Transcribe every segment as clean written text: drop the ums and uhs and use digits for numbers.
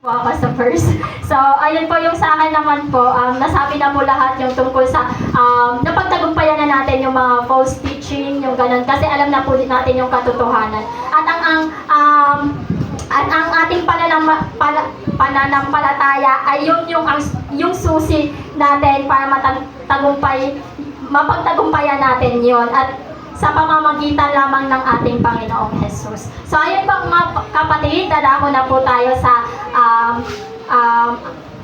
Ako sa first. So, ayun po yung sa akin naman po, nasabi na po lahat yung tungkol sa napagtagumpayan na natin yung mga false teaching, yung ganun, kasi alam na po natin yung katotohanan. At ang ating pananampalataya ay yun yung susi natin para mapagtagumpayan natin yon at sa pamamagitan lamang ng ating Panginoong Jesus. So ayun po mga kapatid, dadako na po tayo sa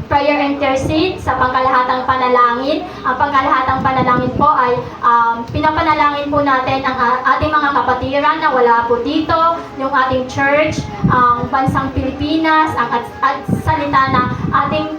prayer intercede sa pangkalahatang panalangin. Ang pangkalahatang panalangin po ay pinapanalangin po natin ang ating mga kapatiran na wala po dito, yung ating church, ang bansang Pilipinas, at salita na ating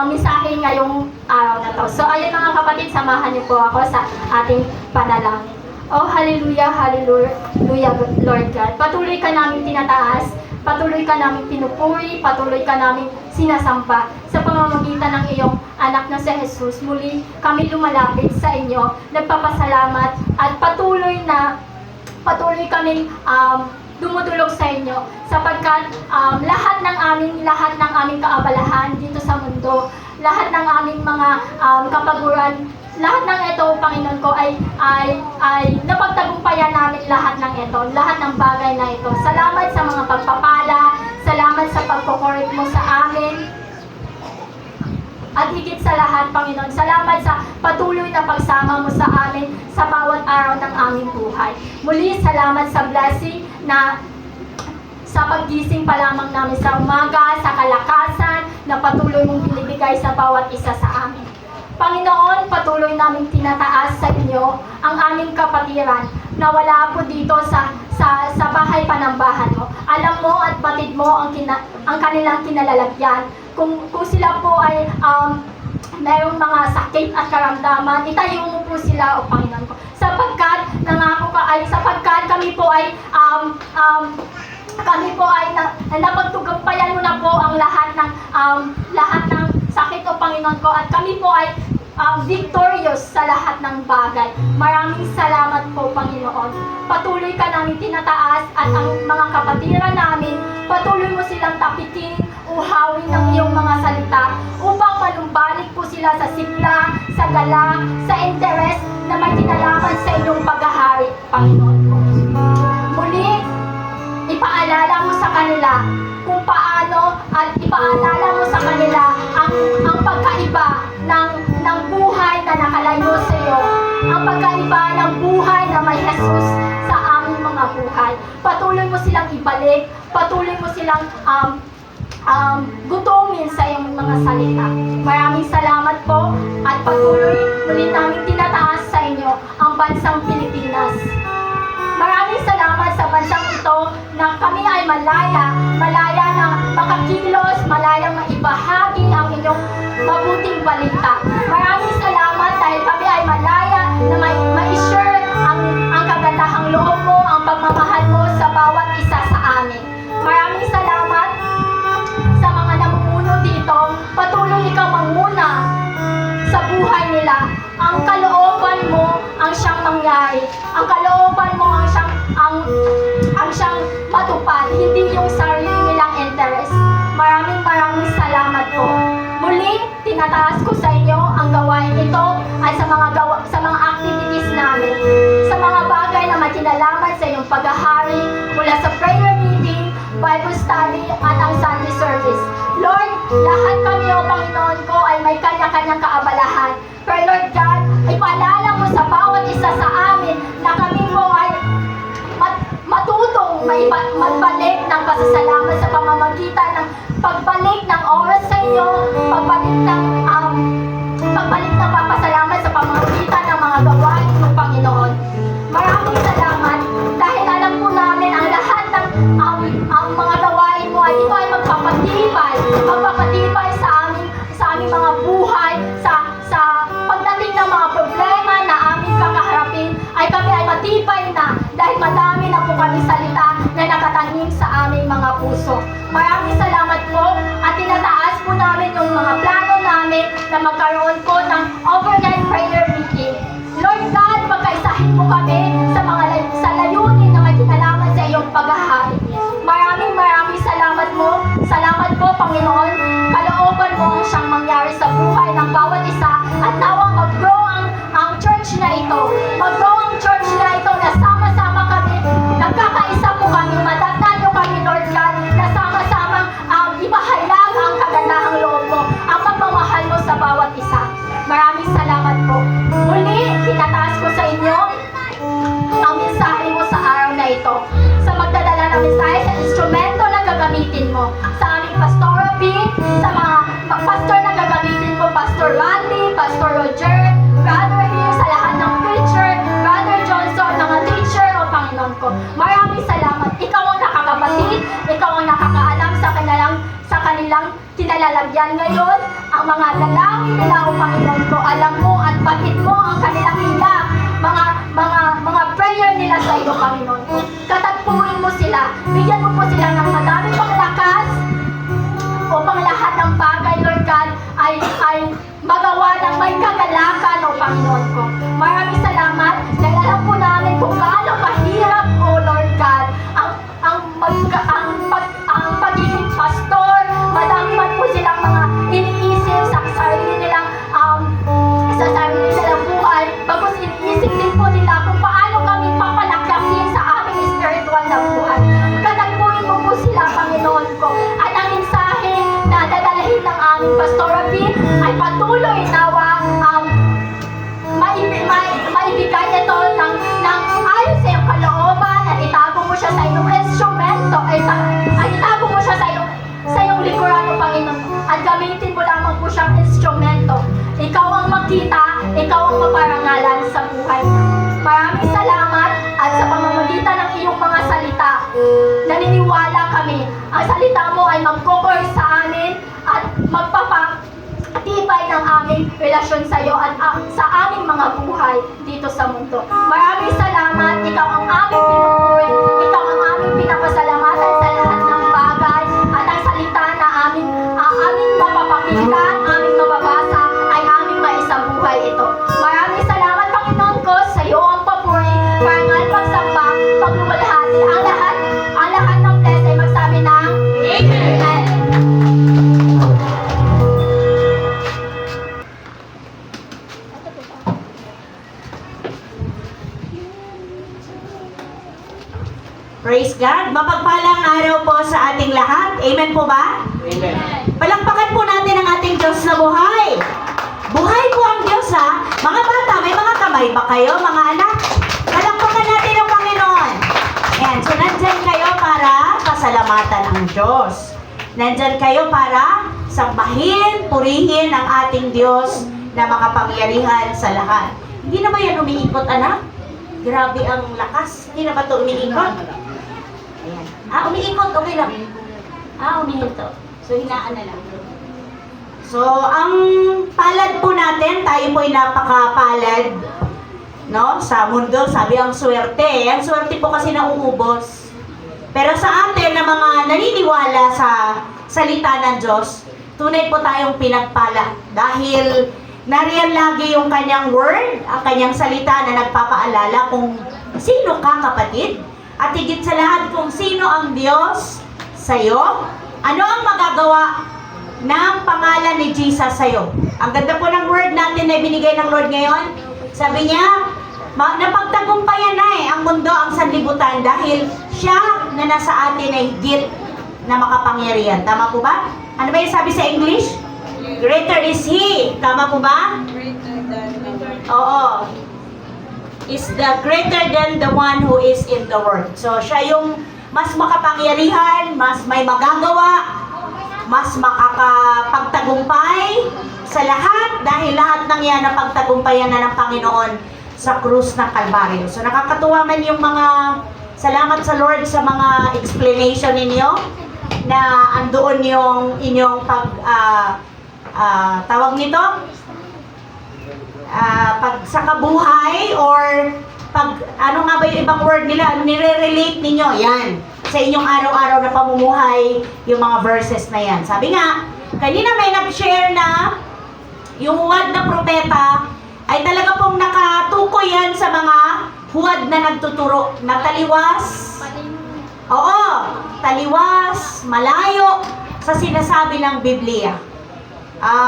mensahe ngayong araw na to. So ayun mga kapatid, samahan niyo po ako sa ating panalangin. Oh, hallelujah, hallelujah, Lord God. Patuloy ka namin tinataas, patuloy ka namin pinupuri, patuloy ka namin sinasamba sa pamamagitan ng iyong anak na si Jesus. Muli kami lumalapit sa inyo, nagpapasalamat at patuloy kaming dumudulog sa inyo sapagkat lahat ng aming kaabalahan dito sa mundo, lahat ng aming mga kapaguran, lahat ng ito, Panginoon ko, ay napagtagumpayan namin lahat ng ito, lahat ng bagay na ito. Salamat sa mga pagpapala, salamat sa pagkukorek mo sa amin. At higit sa lahat, Panginoon, salamat sa patuloy na pagsama mo sa amin sa bawat araw ng aming buhay. Muli, salamat sa blessing na sa paggising pa lamang namin sa umaga, sa kalakasan na patuloy mong binibigay sa bawat isa sa amin. Panginoon, patuloy naming tinataas sa inyo ang aming kapatiran na wala po dito sa bahay panambahan mo. Alam mo at batid mo ang kanilang kinalalagyan. Kung sila po ay mayroong mga sakit at karamdaman, itayo mo po sila, O Panginoon ko. Sapagkat kami po ay napagtugumpayan mo na po ang lahat ng sakit, O Panginoon ko, at kami po ay victorious sa lahat ng bagay. Maraming salamat po, Panginoon. Patuloy ka namin tinataas at ang mga kapatiran namin, patuloy mo silang tapiking, uhawin ng iyong mga salita upang manumbalik po sila sa sigla, sa gala, sa interes na may kinalaman sa iyong paghahari, Panginoon ko. Muli, ipaalala mo sa kanila kung paano at ipaalala mo sa kanila ang pagkaiba ng buhay na nakalayo sa iyo, ang pagkaiba ng buhay na may Jesus sa aming mga buhay. Patuloy mo silang ibalik, patuloy mo silang gutumin sa iyong mga salita. Maraming salamat po at patuloy muli namin tinataas sa inyo ang bansang Pilipinas. Maraming salamat sa bansang ito na kami ay malaya na makakilos, malayang maibahagi ang inyong mabuting balita. Maraming salamat dahil kami ay malaya na ma-share ang kagandahang loob mo, ang pagmamahal mo sa bawat isa sa amin. Maraming salamat sa mga namumuno dito. Patuloy ikaw manguna sa buhay nila. Ang kalooban mo ang siyang mangyari. Ang kalooban mo ang siyang matupad, hindi yung sarili nilang interest. Maraming salamat po. Muli, tinataas ko sa inyo ang gawain ito ay sa mga activities namin, sa mga bagay na may kinalaman sa iyong paghahari mula sa prayer meeting, Bible study at ang Sunday service. Lord, lahat kami, O Panginoon ko, ay may kanya-kanyang kaabalahan. Pero Lord God, ipaalala mo sa bawat isa sa amin na kami po ay matutong magbalik ng pasasalamat sa pamamagitan ng pagbalik ng oras sa iyo, pagbalik ng papasalamat sa pamamagitan ng mga gawain ng Panginoon. Maraming salamat dahil alam po namin ang lahat ng mga gawain mo ay ito ay magpapatibay sa aming mga buhay, sa pagdating ng mga problema na aming kakaharapin, ay kami ay matibay na dahil madami na po kami salita na nakatanging sa aming mga puso. Maraming salamat po at tinataas po namin yung mga plano namin na magkaroon po ng overnight prayer meeting. Lord God, pagkaisahin mo kami sa layunin na may kinalaman sa iyong paghahari. Maraming salamat mo. Salamat po Pastora B, sa mga pastor na gagamitin ko, Pastor Randy, Pastor Roger, Brother here, sa lahat ng preacher, Brother Johnson, mga teacher, o Panginoon ko. Maraming salamat. Ikaw ang nakakabatid, ikaw ang nakakaalam sa kanilang kinalalagyan ngayon. Ang mga dalangin nila, o Panginoon ko, alam mo at batid mo ang kanilang hilang, mga prayer nila sa iyo, Panginoon ko. Katagpuin mo sila, bigyan mo po sila ng madami pang lakas upang lahat ng bagay, Lord God, ay magawa ng may kagalakan, o Panginoon ko. Maraming salamat dahil alam po namin kung gaano kahirap, o Lord God, ang pagiging pastor. Madami man po silang mga iniisip sa sarili nilang buhay. Bagos iniisip din po nila kung paano kami papalakasin sa aming spiritual na buhay. Katagpuin mo po sila, Panginoon ko. At ang mensahe na dadalhin ng aming Pastora B ay patuloy nawa maibigay ito ng ayon sa iyong kalooban at itago mo siya sa iyong instrumento, ay itago mo siya sa iyong likuran, o Panginoon. At gamitin mo lamang po siyang instrumento. Ikaw ang makita, ikaw ang maparangalan sa buhay niya. Maraming salamat at sa pamamagitan ng iyong mga salita, naniniwala kami, ang salita mo ay mag-cover sa amin at magpapatibay ng aming relasyon sa iyo at sa aming mga buhay dito sa mundo. Maraming salamat, ikaw ang aming pinupuri, ikaw ang aming pinapasalamatan sa lahat ng bagay, at ang salita na aming mapapakinggan, aming mababasa, ay aming maisabuhay ito. Maraming salamat, Panginoon ko, sa iyo ang papuri, parangal, pagsamba, pagluwalhati, ang lahat ng bless ay magsabi ng Amen. Praise God! Mapagpalang araw po sa ating lahat. Amen po ba? Amen. Palakpakan po natin ang ating Diyos na buhay. Buhay po ang Diyos, ha? Mga bata, may mga kamay ba kayo, mga anak? Palakpakan natin ang Panginoon. Ayan, so nandyan kayo para pasalamatan ang Diyos. Nandyan kayo para sambahin, purihin ang ating Diyos na makapangyarihan sa lahat. Hindi na ba yan umiikot, anak? Grabe ang lakas. Hindi na ba ito umiikot? Ayan. Umiikot. Okay lang. Umiikot. So, hinaan na lang. So, ang palad po natin, tayo po ay napakapalad, no? Sa mundo, sabi ang swerte. Ang swerte po kasi nauubos. Pero sa atin na mga naniniwala sa salita ng Diyos, tunay po tayong pinagpala. Dahil nariyan lagi yung kanyang word, ang kanyang salita na nagpapaalala kung sino ka, kapatid. At higit sa lahat kung sino ang Diyos sa'yo. Ano ang magagawa ng pangalan ni Jesus sa'yo? Ang ganda po ng word natin na binigay ng Lord ngayon. Sabi niya, napagtagumpayan na ang mundo, ang sanlibutan, dahil siya na nasa atin ay higit na makapangyarihan. Tama po ba? Ano ba yung sabi sa English? Greater is He. Tama po ba? Oo. Is the greater than the one who is in the world. So, siya yung mas makapangyarihan, mas may magagawa, mas makakapagtagumpay sa lahat, dahil lahat ng yan na pagtagumpayan na ng Panginoon sa krus ng Kalbaryo. So, nakakatuwa man yung mga salamat sa Lord sa mga explanation ninyo na andoon yung inyong tawag nito? Pag sa kabuhay or pag ano nga ba yung ibang word nila, ano nire-relate ninyo? Yan. Sa inyong araw-araw na pamumuhay, yung mga verses na yan. Sabi nga, kanina may nag-share na yung huwad na propeta ay talaga pong nakatukoy yan sa mga huwad na nagtuturo na taliwas. Oo, taliwas, malayo sa sinasabi ng Biblia.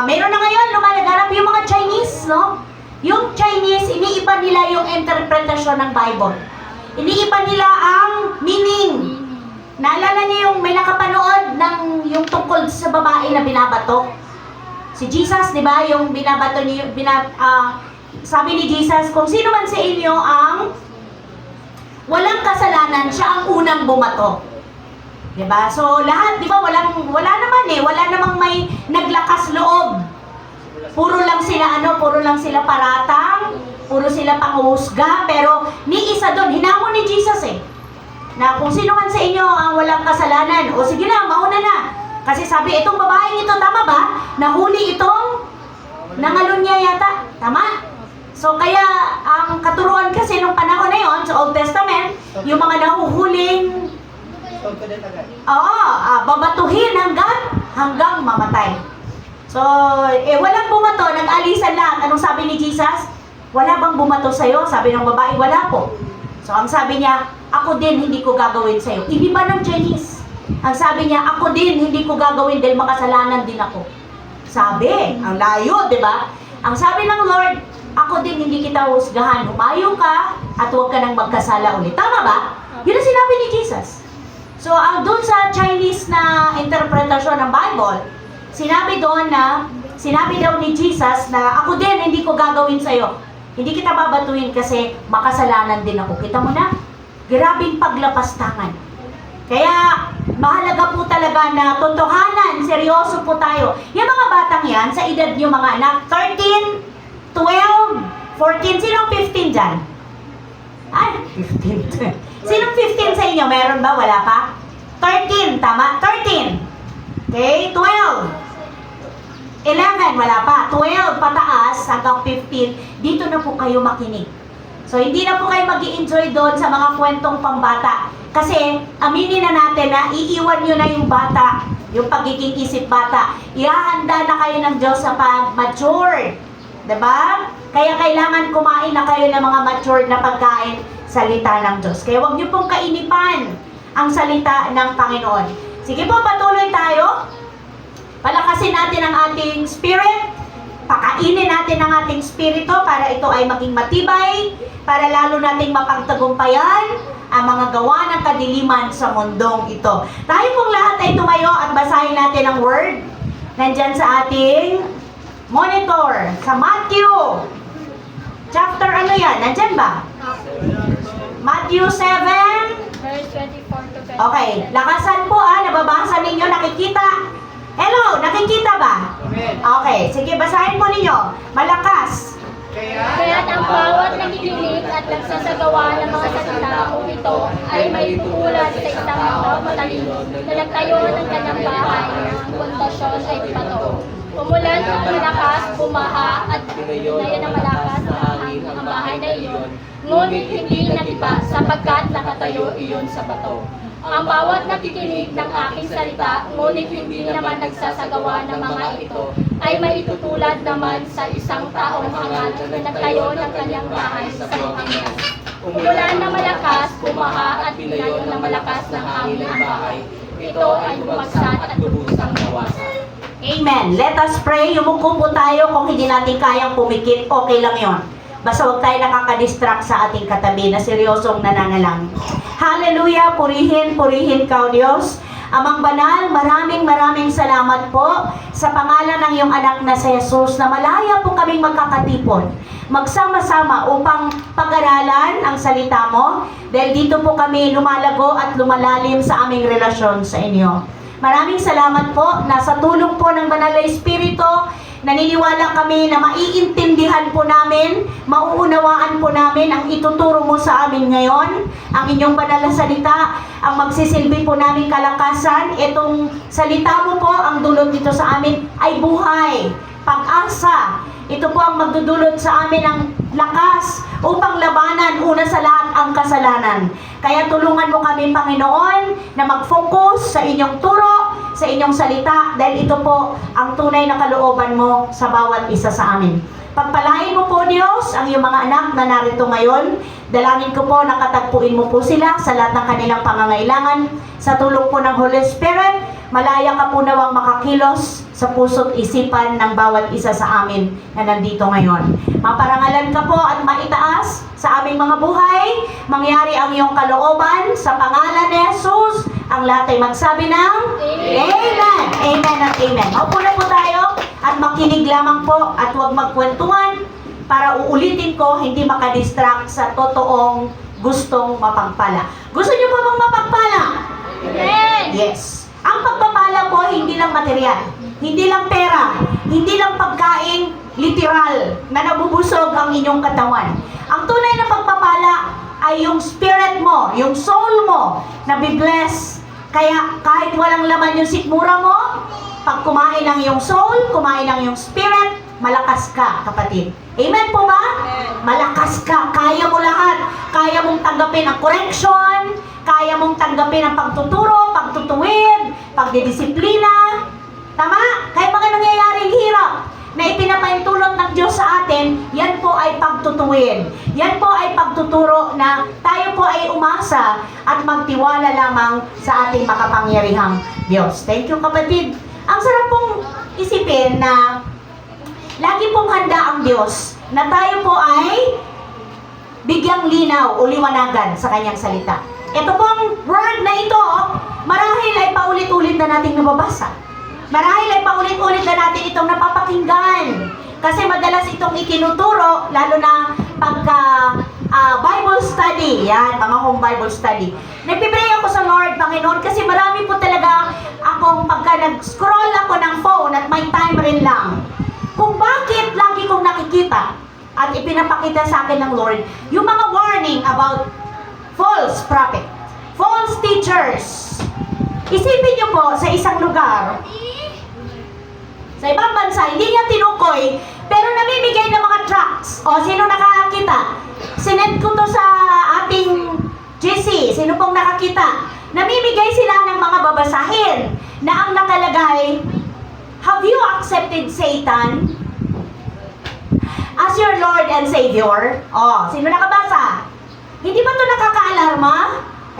Meron na ngayon lumalaganap yung mga Chinese, no? Yung Chinese, iniiba nila yung interpretasyon ng Bible. Iniiba nila ang meaning. Naalala niyo yung may nakapanood ng yung tungkol sa babae na binabato? Si Jesus, di ba? Yung binabato niyo, sabi ni Jesus, kung sino man sa inyo ang walang kasalanan, siya ang unang bumato. Di ba? So lahat, di ba? Wala naman uhusga, pero ni isa doon, hinamon ni Jesus na kung sino man sa inyo ang walang kasalanan, o sige na, mauna na. Kasi sabi, itong babaeng ito, tama ba? Nahuli itong nangalon niya yata. Tama? So kaya, ang katuruan kasi nung panahon na yon sa Old Testament, yung mga nahuhuling babatuhin hanggang mamatay. So, walang bumato, nag-alisan lahat. Anong sabi ni Jesus? Wala bang bumato sa'yo? Sabi ng babae, wala po. So, ang sabi niya, ako din hindi ko gagawin sa'yo. Iba ng Chinese. Ang sabi niya, ako din hindi ko gagawin dahil makasalanan din ako. Sabi, ang layo, di ba? Ang sabi ng Lord, ako din hindi kita husgahan. Humayo ka at huwag ka nang magkasala ulit. Tama ba? Yun ang sinabi ni Jesus. So, doon sa Chinese na interpretasyon ng Bible, sinabi daw ni Jesus na ako din hindi ko gagawin sa'yo. Hindi kita babatuhin kasi makasalanan din ako. Kita mo na? Grabing paglapastangan. Kaya, mahalaga po talaga na totohanan, seryoso po tayo. Yung mga batang yan, sa edad nyo mga anak, 13, 12, 14, sinong 15 dyan? 15. Sinong 15 sa inyo? Meron ba? Wala pa? 13, tama? 13. Okay, 12. 11, wala pa. 12, pataas, hanggang 15. Dito na po kayo makinig. So, hindi na po kayo mag-i-enjoy doon sa mga kwentong pambata. Kasi, aminin na natin na iiwan nyo na yung bata, yung pagiging isip bata. Ihahanda na kayo ng Diyos sa pag-mature. Diba? Kaya kailangan kumain na kayo ng mga matured na pagkain, salita ng Diyos. Kaya huwag niyo pong kainipan ang salita ng Panginoon. Sige po, patuloy tayo. Palakasin natin ang ating spirit. Pakainin natin ang ating spirito para ito ay maging matibay, para lalo nating mapagtagumpayan ang mga gawa ng kadiliman sa mundong ito. Tayo pong lahat ay tumayo at basahin natin ang word. Nandyan sa ating monitor. Sa Matthew. Chapter ano yan? Nandyan ba? Matthew 7. Verse 24 to 25. Okay. Lakasan po nababasa ninyo, nakikita. Hello, nakikita ba? Okay. Sige, basahin po ninyo. Malakas. Kaya ang bawat nakikinig at nagsasagawa ng mga salita o ito ay may tutulad sa isang tao matalino na nagtayo ng kanyang bahay na ang pundasyon ay bato. Umulan ng malakas, bumaha at binayan ng malakas ang bahay na iyon, ngunit hindi natiba sapagkat nakatayo iyon sa bato. Ang bawat nakikinig ng aking salita, ngunit hindi naman nagsasagawa ng mga ito, ay maitutulad naman sa isang taong hangal na nagtayo ng kanyang bahay sa bukid. Umulan ng malakas, bumaha at binayo ng malakas ng hangin ang bahay. Ito ay bumagsak at lubusang nawasan. Amen. Let us pray. Yumuko po tayo. Kung hindi natin kayang pumikit, okay lang yon. Basta huwag tayo nakakadistract sa ating katabi na seryosong nananalangin. Hallelujah! Purihin, purihin ka, O Diyos. Amang banal, maraming salamat po sa pangalan ng iyong anak na si Jesus na malaya po kaming magkakatipon, magsama-sama upang pag-aralan ang salita mo dahil dito po kami lumalago at lumalalim sa aming relasyon sa inyo. Maraming salamat po na sa tulong po ng Banal na Espiritu, naniniwala kami na maiintindihan po namin, mauunawaan po namin ang ituturo mo sa amin ngayon, ang inyong banal na salita, ang magsisilbi po namin kalakasan. Itong salita mo po, ang dulot dito sa amin ay buhay, pag-asa. Ito po ang magdudulot sa amin ng lakas upang labanan una sa lahat ang kasalanan. Kaya tulungan mo kami, Panginoon, na mag-focus sa inyong turo, sa inyong salita, dahil ito po ang tunay na kalooban mo sa bawat isa sa amin. Pagpalain mo po, Diyos, ang iyong mga anak na narito ngayon. Dalangin ko po na katagpuin mo po sila sa lahat ng kanilang pangangailangan. Sa tulong po ng Holy Spirit, malaya ka po nawang makakilos sa puso't isipan ng bawat isa sa amin na nandito ngayon. Maparangalan ka po at maitaas sa aming mga buhay. Mangyari ang iyong kalooban sa pangalan ni Jesus. Ang lahat ay magsabi ng Amen. Amen at Amen. Maupo na po tayo at makinig lamang po at huwag magkwentuhan para uulitin ko, hindi makadistract sa totoong gustong mapagpala. Gusto niyo pa bang mapagpala? Amen! Yes. Ang pagpapala po, hindi lang material, hindi lang pera, hindi lang pagkain, literal na nabubusog ang inyong katawan. Ang tunay na pagpapala ay yung spirit mo, yung soul mo, na be-bless. Kaya kahit walang laman yung sikmura mo, pag kumain ng iyong soul, kumain ng iyong spirit, malakas ka, kapatid. Amen po ba? Malakas ka. Kaya mo lahat. Kaya mong tanggapin ang correction, kaya mong tanggapin ang pagtuturo, pagtutuwid, pagdidisiplina. Tama? Kaya mga nangyayaring hirap na ipinapahintulot ng Diyos sa atin, yan po ay pagtutuwid. Yan po ay pagtuturo na tayo po ay umasa at magtiwala lamang sa ating makapangyarihang Diyos. Thank you, kapatid. Ang sarap pong isipin na lagi pong handa ang Diyos na tayo po ay bigyang linaw o liwanagan sa kanyang salita. Ito pong word na ito, marahil ay paulit-ulit na nating nababasa. Marahil ay paulit-ulit na natin itong napapakinggan. Kasi madalas itong itinuturo, lalo na pagka Bible study, yan, mga home Bible study. Nagpipray ako sa Lord, Panginoon, kasi marami po talaga akong pagka nag-scroll ako ng phone at may time rin lang. Kung bakit lagi kong nakikita at ipinapakita sa akin ng Lord, yung mga warning about false prophet, false teachers. Isipin niyo po, sa isang lugar, sa ibang bansa, hindi niya tinukoy, pero namimigay ng mga tracts. O, sino nakakita? Sinend ko to sa ating GC. Sino pong nakakita? Namimigay sila ng mga babasahin na ang nakalagay, have you accepted Satan as your Lord and Savior? O, sino nakabasa? Hindi ba to nakaka-alarma?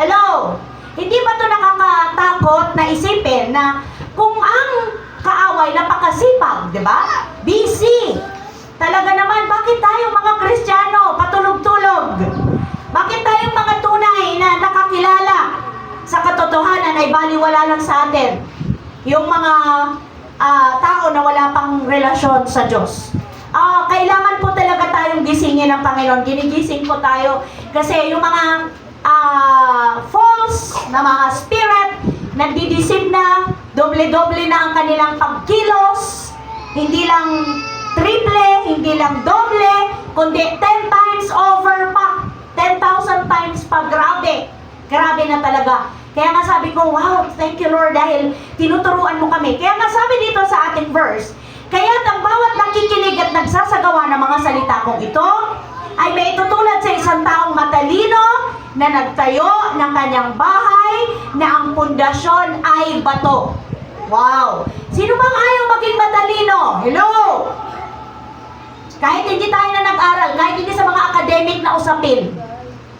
Hello? Hindi ba to nakakatakot na isipin na kung ang kaaway napakasipag, di ba? Busy. Talaga naman, bakit tayong mga Kristiyano patulog-tulog? Bakit tayong mga tunay na nakakilala sa katotohanan ay baliwala lang sa atin? Yung mga tao na wala pang relasyon sa Diyos. Kailangan po talaga tayong gisingin ng Panginoon. Ginigising po tayo kasi yung mga false na mga spirit, nagdidisip na, doble-doble na ang kanilang pagkilos, hindi lang triple, hindi lang doble, kundi 10 times over pa, 10,000 times pa, grabe. Grabe na talaga. Kaya nga sabi ko, wow, thank you Lord dahil tinuturuan mo kami. Kaya nga sabi dito sa ating verse, kaya't ang bawat nakikinig at nagsasagawa ng mga salita kong ito, ay may itutulad sa isang taong matalino na nagtayo ng kanyang bahay na ang pundasyon ay bato. Wow! Sino bang ayaw maging matalino? Hello! Kahit hindi tayo na nag-aral, kahit hindi sa mga academic na usapin.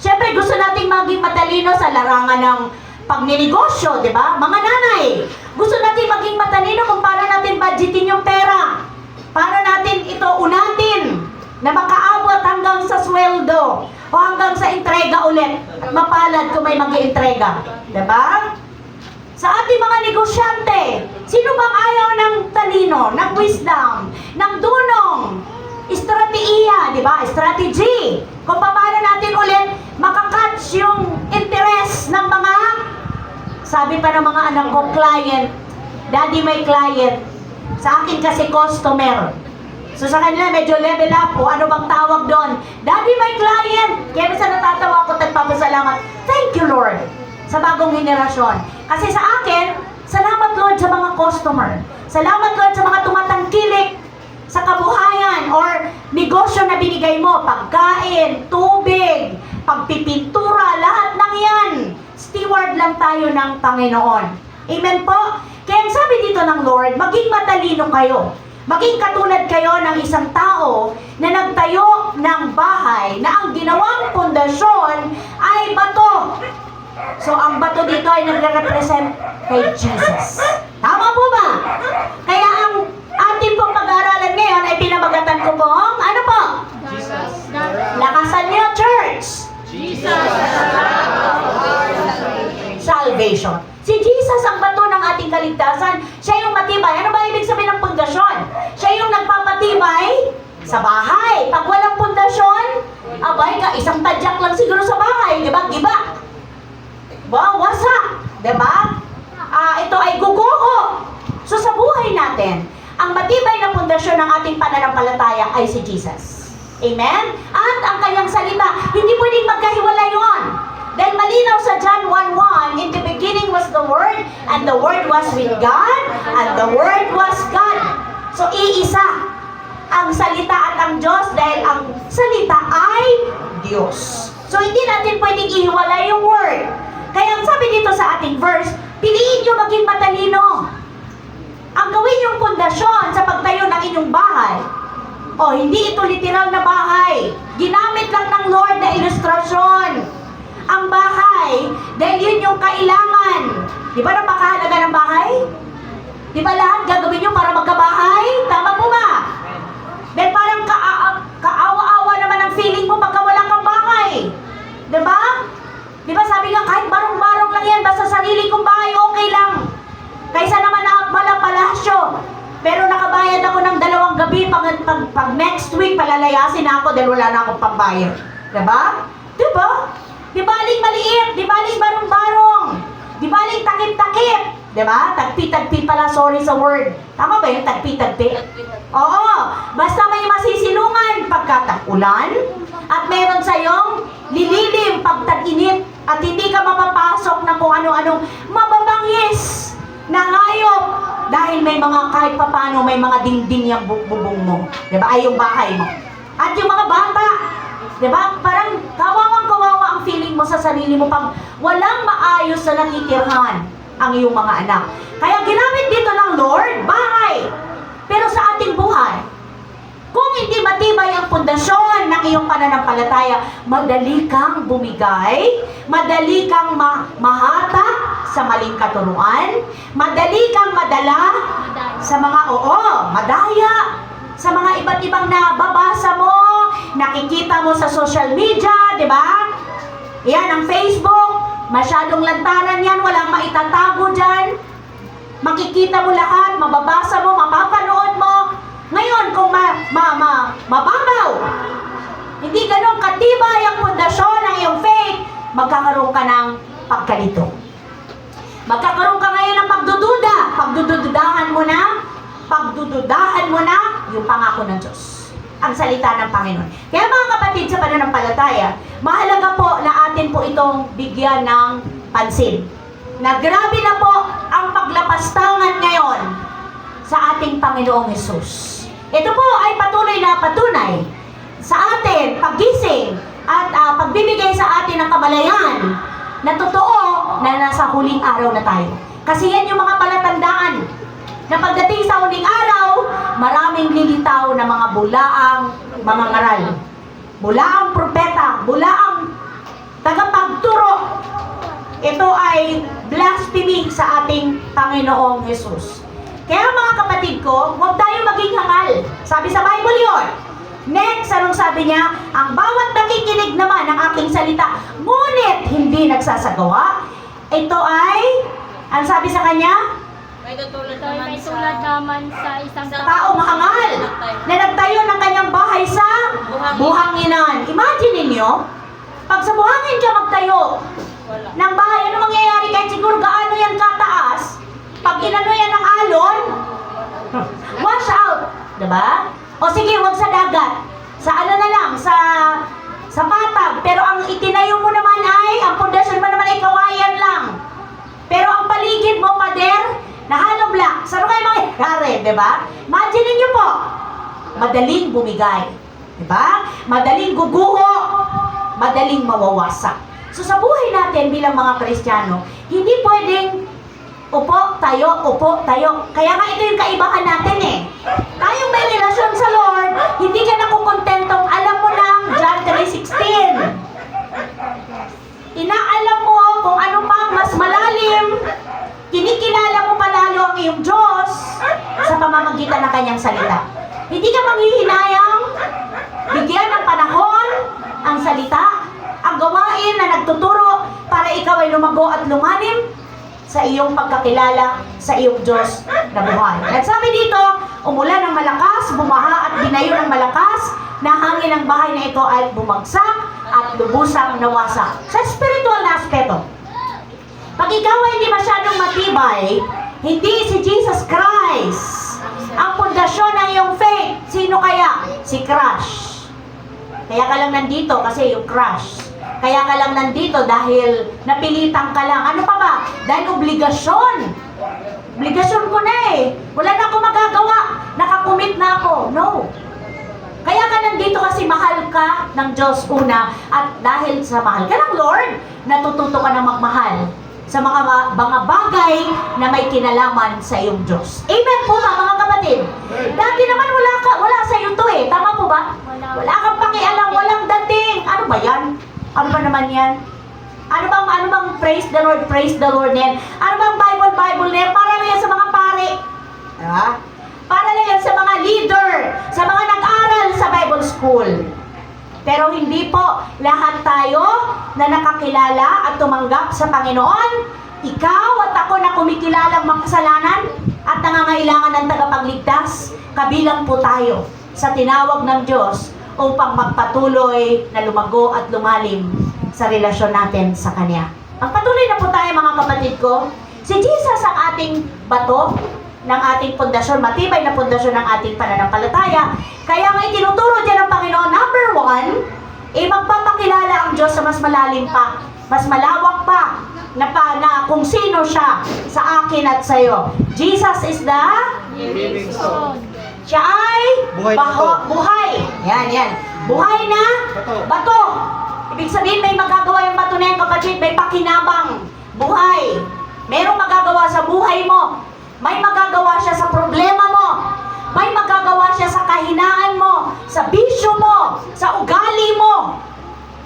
Siyempre, gusto nating maging matalino sa larangan ng pagninegosyo, di ba? Mga nanay, gusto natin maging matalino kung paano natin budgetin yung pera. Paano natin ito unatin na makaabot hanggang sa sweldo o hanggang sa entrega ulit. At mapalad kung may mag-ientrega. Diba? Sa ating mga negosyante, sino bang ayaw ng talino, ng wisdom, ng dunong, estrategiya, di ba? Strategy. Kung paano natin ulit makakatch yung interest ng mga, sabi pa ng mga anak ko, client. Daddy may client. Sa akin kasi customer. So sa kanila medyo level up o ano bang tawag doon. Daddy may client. Kaya minsan natatawa ako at nagpapasalamat. Thank you Lord sa bagong henerasyon. Kasi sa akin, salamat Lord sa mga customer. Salamat Lord sa mga tumatangkilik sa kabuhayan or negosyo na binigay mo. Pagkain, tubig, pagpipintura, lahat ng yan. Steward lang tayo ng Panginoon. Amen po? Kaya ang sabi dito ng Lord, maging matalino kayo. Maging katulad kayo ng isang tao na nagtayo ng bahay na ang ginawang pundasyon ay bato. So, ang bato dito ay nagre-represent kay Jesus. Tama po ba? Kaya ang ating pong pag-aaralan ngayon ay pinamagatan ko pong, ano po? Jesus. Lakasan niyo, church. Jesus. Salvation. Si Jesus ang bato ng ating kaligtasan. Siya yung matibay. Ano ba ibig sabihin ng pundasyon? Siya yung nagpapatibay sa bahay. Pag walang pundasyon, abay ka, isang tadyak lang siguro sa bahay. Di ba? Giba. Wow, wasak. Di ba? Ito ay guguho. So sa buhay natin, ang matibay na pundasyon pundasyon ng ating pananampalataya ay si Jesus. Amen? At ang kanyang salita, hindi pwedeng magkahiwalay yun. Dahil malinaw sa John 1:1, in the beginning was the Word, and the Word was with God, and the Word was God. So, iisa ang salita at ang Diyos dahil ang salita ay Diyos. So, hindi natin pwedeng ihiwalay yung Word. Kaya ang sabi dito sa ating verse, piliin nyo maging matalino. Ang gawin yung pundasyon sa pagtayo ng inyong bahay. O, hindi ito literal na bahay. Ginamit lang ng Lord na ilustrasyon. Ang bahay, dahil yun yung kailangan. Di ba napakahalaga ng bahay? Di ba lahat gagawin nyo para magkabahay? Tama po ba? Dahil parang kaawa-awa naman ang feeling mo pagka wala kang bahay. Di ba? Di ba sabi nga, kahit barong-barong lang yan, basta sarili kong bahay, okay lang. Kaysa naman na malang palasyo. Pero nakabayad ako ng 2 gabi, pag next week, palalayasin na ako dahil wala na akong pambayad. Di ba? Di ba? Di baling maliit, di baling barong-barong, di baling takip-takip. Di ba? Tagpi-tagpi pala, sorry sa word. Tama ba yun? Tagpi-tagpi? Oo. Basta may masisilungan pagka tag-ulan at meron sa'yong lililim pag tag-init at hindi ka mapapasok ng kung ano-anong mababangis na hayop dahil may mga kahit papano may mga dingding yung bubong mo. Di ba? Ay yung bahay mo. At yung mga bata, di ba? Parang kawawang-kawawa ang feeling mo sa sarili mo pag walang maayos na natitirhan ang iyong mga anak. Kaya ginamit dito ng Lord, bahay. Pero sa ating buhay, kung hindi matibay ang pundasyon ng iyong pananampalataya, madali kang bumigay, madali kang mahatak sa maling katuruan, madali kang madala sa mga madaya, sa mga iba't ibang nababasa mo, nakikita mo sa social media, di ba? Yan, ang Facebook, masyadong lantaran yan, walang maitatago dyan. Makikita mo lahat, mababasa mo, mapapanood mo. Ngayon, kung mababaw, hindi ganun katibay ang pundasyon ng iyong faith, magkakaroon ka ng pagkalito. Magkakaroon ka ngayon ng pagdududa. Pagdududahan mo na yung pangako ng Diyos. Ang salita ng Panginoon. Kaya mga kapatid sa pananampalataya, mahalaga po na atin po itong bigyan ng pansin. Na grabe na po ang paglapastangan ngayon sa ating Panginoong Hesus. Ito po ay patuloy na patunay sa atin, paggising at pagbibigay sa atin ng kamalayan na totoo na nasa huling araw na tayo. Kasi yan yung mga palatandaan na pagdating sa huling araw, maraming lilitaw na mga bulaang mga ngaral. Bulaang propeta, bulaang tagapagturo. Ito ay blasphemy sa ating Panginoong Hesus. Kaya mga kapatid ko, huwag tayo maging hangal. Sabi sa Bible yun. Next, anong sabi niya? Ang bawat nakikinig naman ng aking salita, ngunit hindi nagsasagawa, ito ay, ang sabi sa kanya? May tulad Ito ay naman may tulad naman sa isang Taong hangal na nagtayo ng kanyang bahay sa buhanginan. Imagine ninyo, pag sa buhangin ka magtayo Wala. ng bahay, ano mangyayari kahit siguro gaano yan kataas? Pag inano yan ng alon, wash out. Diba? O sige, wag sa dagat. Sa ano na lang, sa patag. Pero ang itinayo mo naman ay, ang pundasyon mo naman ay kawayan lang. Pero ang paligid mo, pader, na hollow block. Saan kayo mangyayari, diba? Imagine niyo po, madaling bumigay. Diba? Madaling guguho, madaling mawawasak. So sa buhay natin bilang mga Kristiyano, hindi pwedeng upo tayo. Kaya nga ito yung kaibahan natin eh. Tayong may relasyon sa Lord, hindi ka nakukontentong alam mo lang John 3:16. Inaalam mo kung ano pang mas malalim, kinikilala mo palalo ang iyong Diyos sa pamamagitan ng kanyang salita. Hindi ka manghihinayang, bigyan ng panahon ang salita, ang gawain na nagtuturo para ikaw ay lumago at lumalim sa iyong pagkakilala sa iyong Diyos na buhay. At sabi dito, umulan ng malakas, bumaha at binayo ng malakas, na hangin ang bahay na ito ay bumagsak at lubusang nawasak. Sa spiritual na aspeto, pag ikaw ay hindi masyadong matibay, hindi si Jesus Christ ang pundasyon ng iyong faith, Kaya ka lang nandito kasi you crush. Kaya ka lang nandito dahil napilitan ka lang. Ano pa ba? Dahil obligasyon. Obligasyon ko na eh. Wala na ako magagawa. Nakakumit na ako. No. Kaya ka nandito kasi mahal ka ng Diyos una. At dahil sa mahal ka ng Lord, natututo ka na magmahal sa mga bagay na may kinalaman sa iyong Diyos. Amen po ba mga kapatid? Dati naman wala sa iyo to eh. Tama po ba? Wala kang pakialam, walang dating. Ano ba yan? Ano ba naman yan? Ano bang praise the Lord yan? Ano bang Bible yan? Para lang yan sa mga pare. Diba? Para lang yan sa mga leader, sa mga nag-aral sa Bible school. Pero hindi po lahat tayo na nakakilala at tumanggap sa Panginoon. Ikaw at ako na kumikilalang makasalanan at nangangailangan ng tagapagligtas, kabilang po tayo sa tinawag ng Diyos upang magpatuloy na lumago at lumalim sa relasyon natin sa Kanya. Magpatuloy na po tayo mga kapatid ko. Si Jesus ang ating bato ng ating pundasyon, matibay na pundasyon ng ating pananampalataya. Kaya nga itinuturo dyan ng Panginoon, number 1, magpapakilala ang Diyos sa mas malalim pa, mas malawak pa, na kung sino siya sa akin at sa iyo. Jesus is the Living stone. Siya ay Buhay na bato. buhay. Yan. Buhay na bato. Ibig sabihin may magagawa yung bato na yan, kapatid, may pakinabang. Buhay. Merong magagawa sa buhay mo. May magagawa siya sa problema mo. May magagawa siya sa kahinaan mo, sa bisyo mo, sa ugali mo.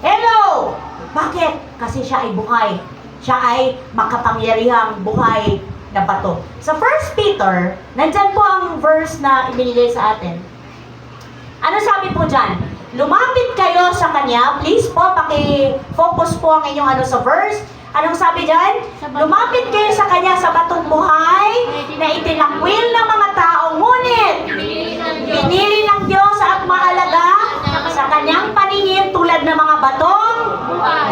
Hello! Bakit? Kasi siya ay buhay. Siya ay makapangyarihang buhay na bato. Sa 1 Peter, nandyan po ang verse na ibinigay sa atin. Ano sabi po dyan? Lumapit kayo sa Kanya. Please po, paki-focus po ang inyong sa verse. Anong sabi dyan? Lumapit kayo sa Kanya sa batong buhay na itinakwil ng mga tao. Ngunit, pinili ng Diyos at mahalaga sa Kanyang paningin tulad ng mga batong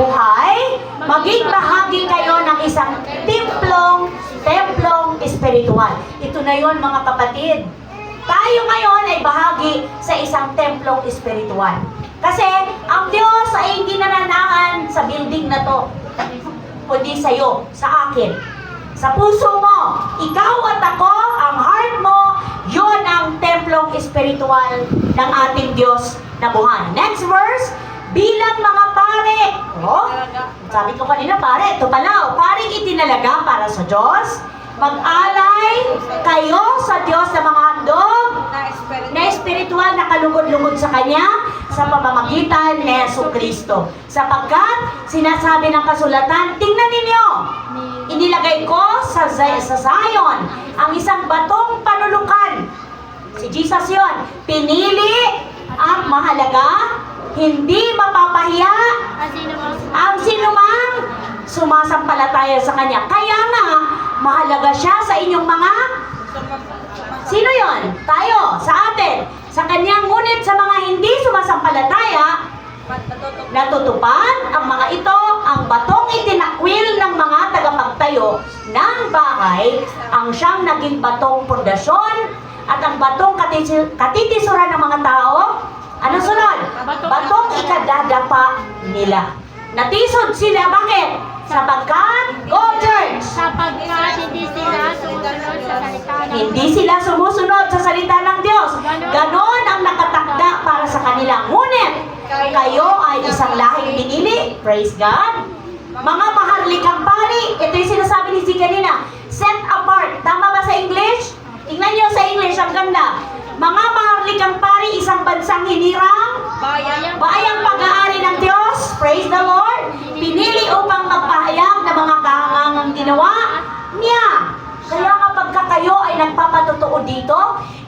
buhay, maging bahagi kayo ng isang templong espiritual. Ito na yon mga kapatid. Tayo ngayon ay bahagi sa isang templong espiritual. Kasi ang Diyos ay hindi nananahan sa building na to, kundi sa iyo, sa akin. Sa puso mo, ikaw at ako, ang heart mo, yun ang templong espiritual ng ating Diyos na buhay. Next verse, bilang mga pare. Oh, sabi ko kanina pare, ito pala, paring itinalaga para sa Diyos. Mag-alay kayo sa Diyos na mga handog na espiritual na kalugod-lugod sa Kanya sa pamamagitan ni Jesucristo. Sapagkat sinasabi ng kasulatan, tingnan ninyo, inilagay ko sa Zion ang isang batong panulukan. Si Jesus yon, pinili ang mahalaga, hindi mapapahiya ang sinumang sumasampalataya sa Kanya. Kaya nga, mahalaga siya sa inyong mga... Sino yon? Tayo, sa atin. Sa Kanya, ngunit sa mga hindi sumasampalataya, natutupad ang mga ito, ang batong itinakwil ng mga tagapagtayo ng bahay, ang siyang naging batong pundasyon, at ang batong katitisuran ng mga tao. Ano sunod? Batong ikadadapa nila. Natisod sila, bakit? Sapagkat, go church! Sapagkat hindi sila sumusunod sa salita ng Hindi sila sumusunod sa salita ng Diyos. Ganon ang nakatakda para sa kanila. Ngunit, kayo ay isang lahing pinili. Praise God. Mga maharlikang pari. Ito yung sinasabi ni Zee kanina. Set apart. Tama ba sa English? Tingnan nyo sa English, ang ganda. Mga maharlikang pari, isang bansang hinirang, bayang pag-aari ng Diyos. Praise the Lord. Pinili upang magpahayag ng mga kahangangang ginawa niya. Kaya kapag kayo ay nagpapatotoo dito,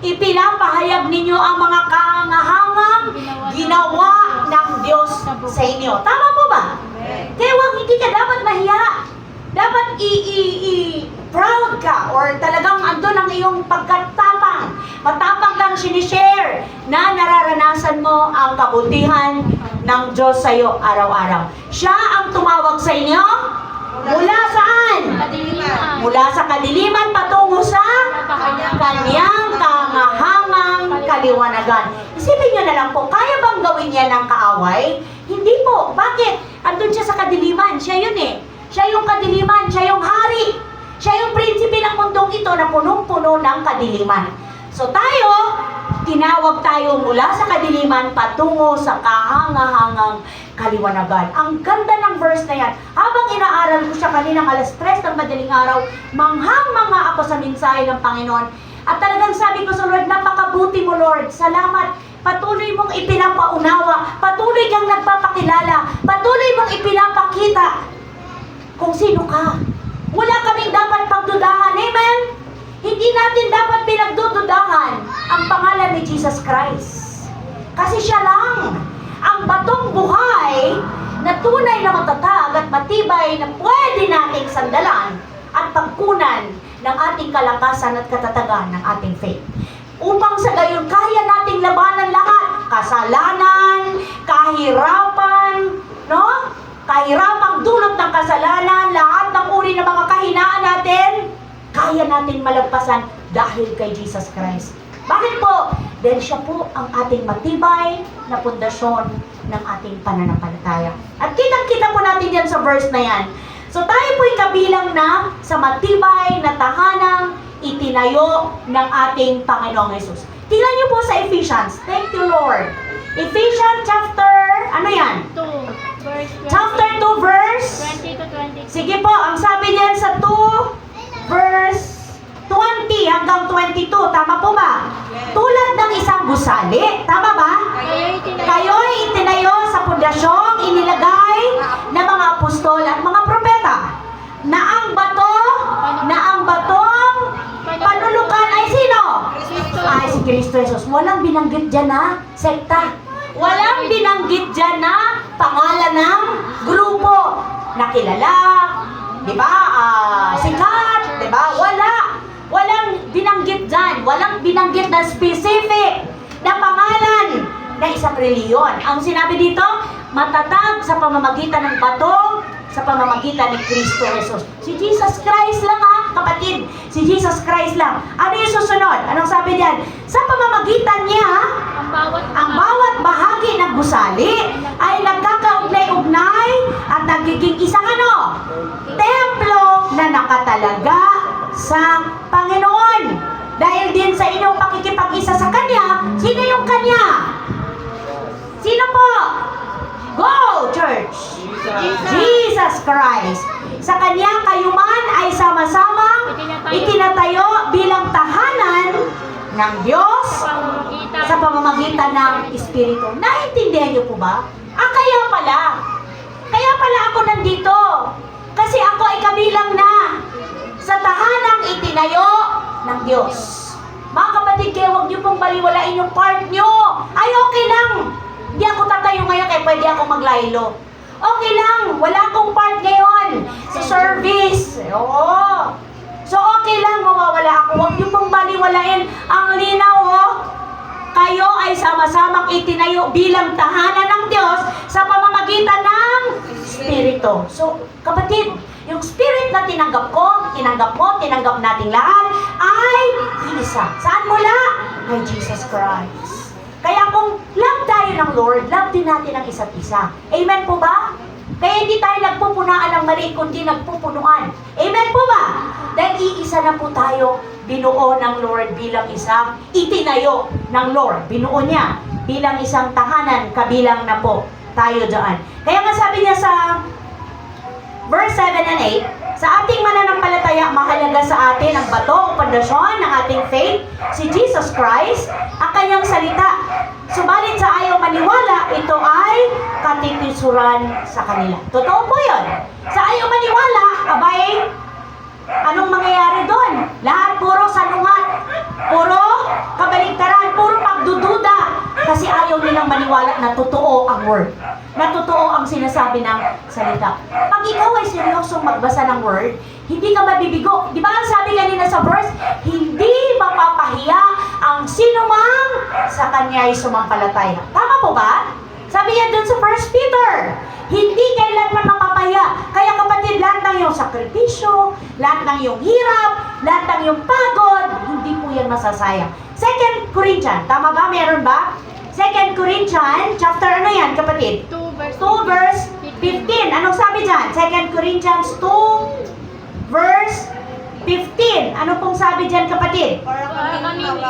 ipinapahayag ninyo ang mga kahangahangang ginawa ng Diyos sa inyo. Tama po ba? Kaya hindi ka dapat mahiya. Dapat proud ka or talagang andun ang iyong pagkatapang. Matapang kang sinishare na nararanasan mo ang kabutihan ng Diyos sa iyo araw-araw. Siya ang tumawag sa inyo mula saan? Mula sa kadiliman patungo sa kanyang kahangahangang kaliwanagan. Isipin nyo na lang po, kaya bang gawin niya ng kaaway? Hindi po. Bakit? Andun siya sa kadiliman. Siya yun eh. Siya yung kadiliman. Siya yung hari. Siya yung prinsipe ng mundong ito na punong-puno ng kadiliman. So tayo, tinawag tayo mula sa kadiliman patungo sa kahangahangang kaliwanagan. Ang ganda ng verse na yan. Habang inaaral ko siya kaninang alas 3 ng madaling araw, manghang-manga ako sa mensahe ng Panginoon. At talagang sabi ko sa Lord, napakabuti mo Lord. Salamat. Patuloy mong ipinapaunawa. Patuloy kang nagpapakilala. Patuloy mong ipinapakita kung sino ka. Wala kaming dapat pagdudahan. Amen? Hindi natin dapat pinagdududahan ang pangalan ni Jesus Christ. Kasi siya lang ang batong buhay na tunay na matatag at matibay na pwede nating sandalan at pagkunan ng ating kalakasan at katatagan ng ating faith. Upang sa gayon, kaya nating labanan lahat. Kasalanan, kahirapan, no? Kahirapang dulot ng kasalanan, lahat ng uri ng mga kahinaan natin, kaya natin malagpasan dahil kay Jesus Christ. Bakit po? Dahil siya po ang ating matibay na pundasyon ng ating pananampalataya. At kitang-kita po natin yan sa verse na yan. So tayo po'y kabilang na sa matibay na tahanang itinayo ng ating Panginoong Jesus. Tingnan niyo po sa Ephesians. Thank you, Lord. Ephesians chapter, ano yan? 2, verse 20, Chapter 2, verse? 20 to 20. Sige po, ang sabi niyan sa 2, verse 20 hanggang 22. Tama po ba? Tulad ng isang gusali. Tama ba? Kayo'y itinayo sa pundasyong inilagay ng mga apostol at mga propeta na ang batong panulukan ay sino? Ay si Kristo Jesus. Walang binanggit dyan na sekta. Walang binanggit dyan na pangalan ng grupo na kilala. Diba? Sikat. Diba? Walang binanggit dyan. Walang binanggit na specific na pangalan na isang reliyon. Ang sinabi dito, matatag sa pamamagitan ng bato, sa pamamagitan ni Kristo Jesus. Si Jesus Christ lang kapatid. Si Jesus Christ lang. Ano yung susunod? Anong sabi diyan? Sa pamamagitan niya, ang bawat bahagi ng gusali ay nagkakaugnay-ugnay at nagiging isang templo na nakatalaga sa Panginoon. Dahil din sa inyong pakikipag-isa sa Kanya, sino yung Kanya? Sino po? Go, church! Jesus Christ. Sa Kanya kayo man ay sama-samang itinatayo bilang tahanan ng Diyos sa pamamagitan ng Espiritu. Naintindihan niyo po ba? Kaya pala ako nandito. Kasi ako ay kabilang na sa tahanang itinayo ng Diyos. Mga kapatid, kaya huwag niyo pong baliwalain yung part niyo. Ay, okay lang. Hindi ako tatayo ngayon kaya pwede ako maglaylo. Okay lang, wala akong part ngayon sa service. Oo. So okay lang, mawawala ako. Huwag niyo pong baliwalain. Ang linaw, kayo ay sama-samang itinayo bilang tahanan ng Diyos sa pamamagitan ng Espiritu. So, kapatid, yung Spirit na tinanggap ko, tinanggap mo, tinanggap nating lahat, ay isa. Saan mula? Kay Jesus Christ. Kaya kung love tayo ng Lord, love din natin ang isa't isa. Amen po ba? Kaya hindi tayo nagpupunaan ng mali, kundi nagpupunuan. Amen po ba? Dahil iisa na po tayo, binuo ng Lord bilang isang itinayo ng Lord. Binuo niya bilang isang tahanan, kabilang na po tayo dyan. Kaya nga sabi niya sa verse 7 and 8, sa ating mananampalataya, mahalaga sa atin ang bato o pundasyon ng ating faith, si Jesus Christ, ang kanyang salita. Subalit sa ayaw maniwala, ito ay katitisuran sa kanila. Totoo po yun. Sa ayaw maniwala, abay, anong mangyayari doon? Lahat puro salungat, puro kabaligtaran, puro pagdududa. Kasi ayaw nilang maniwala na totoo ang word. Na totoo ang sinasabi ng salita. Pag ikaw ay seryosong magbasa ng word, hindi ka mabibigo. Di ba ang sabi kanina sa verse, hindi mapapahiya ang sinumang sa kanya ay sumampalataya. Tama po ba? Sabi yan dun sa 1 Peter, hindi kailanman mapapahiya. Kaya kapatid, lahat ng iyong sakripisyo, lahat ng iyong hirap, lahat ng iyong pagod, hindi po yan masasayang. 2 Corinthians. Tama ba? Meron ba? 2 Corinthians, chapter ano yan, kapatid? 2 verse 2 verse 15. Anong sabi dyan? 2 Corinthians 2 verse 15. Ano pong sabi dyan, kapatid? Para kaming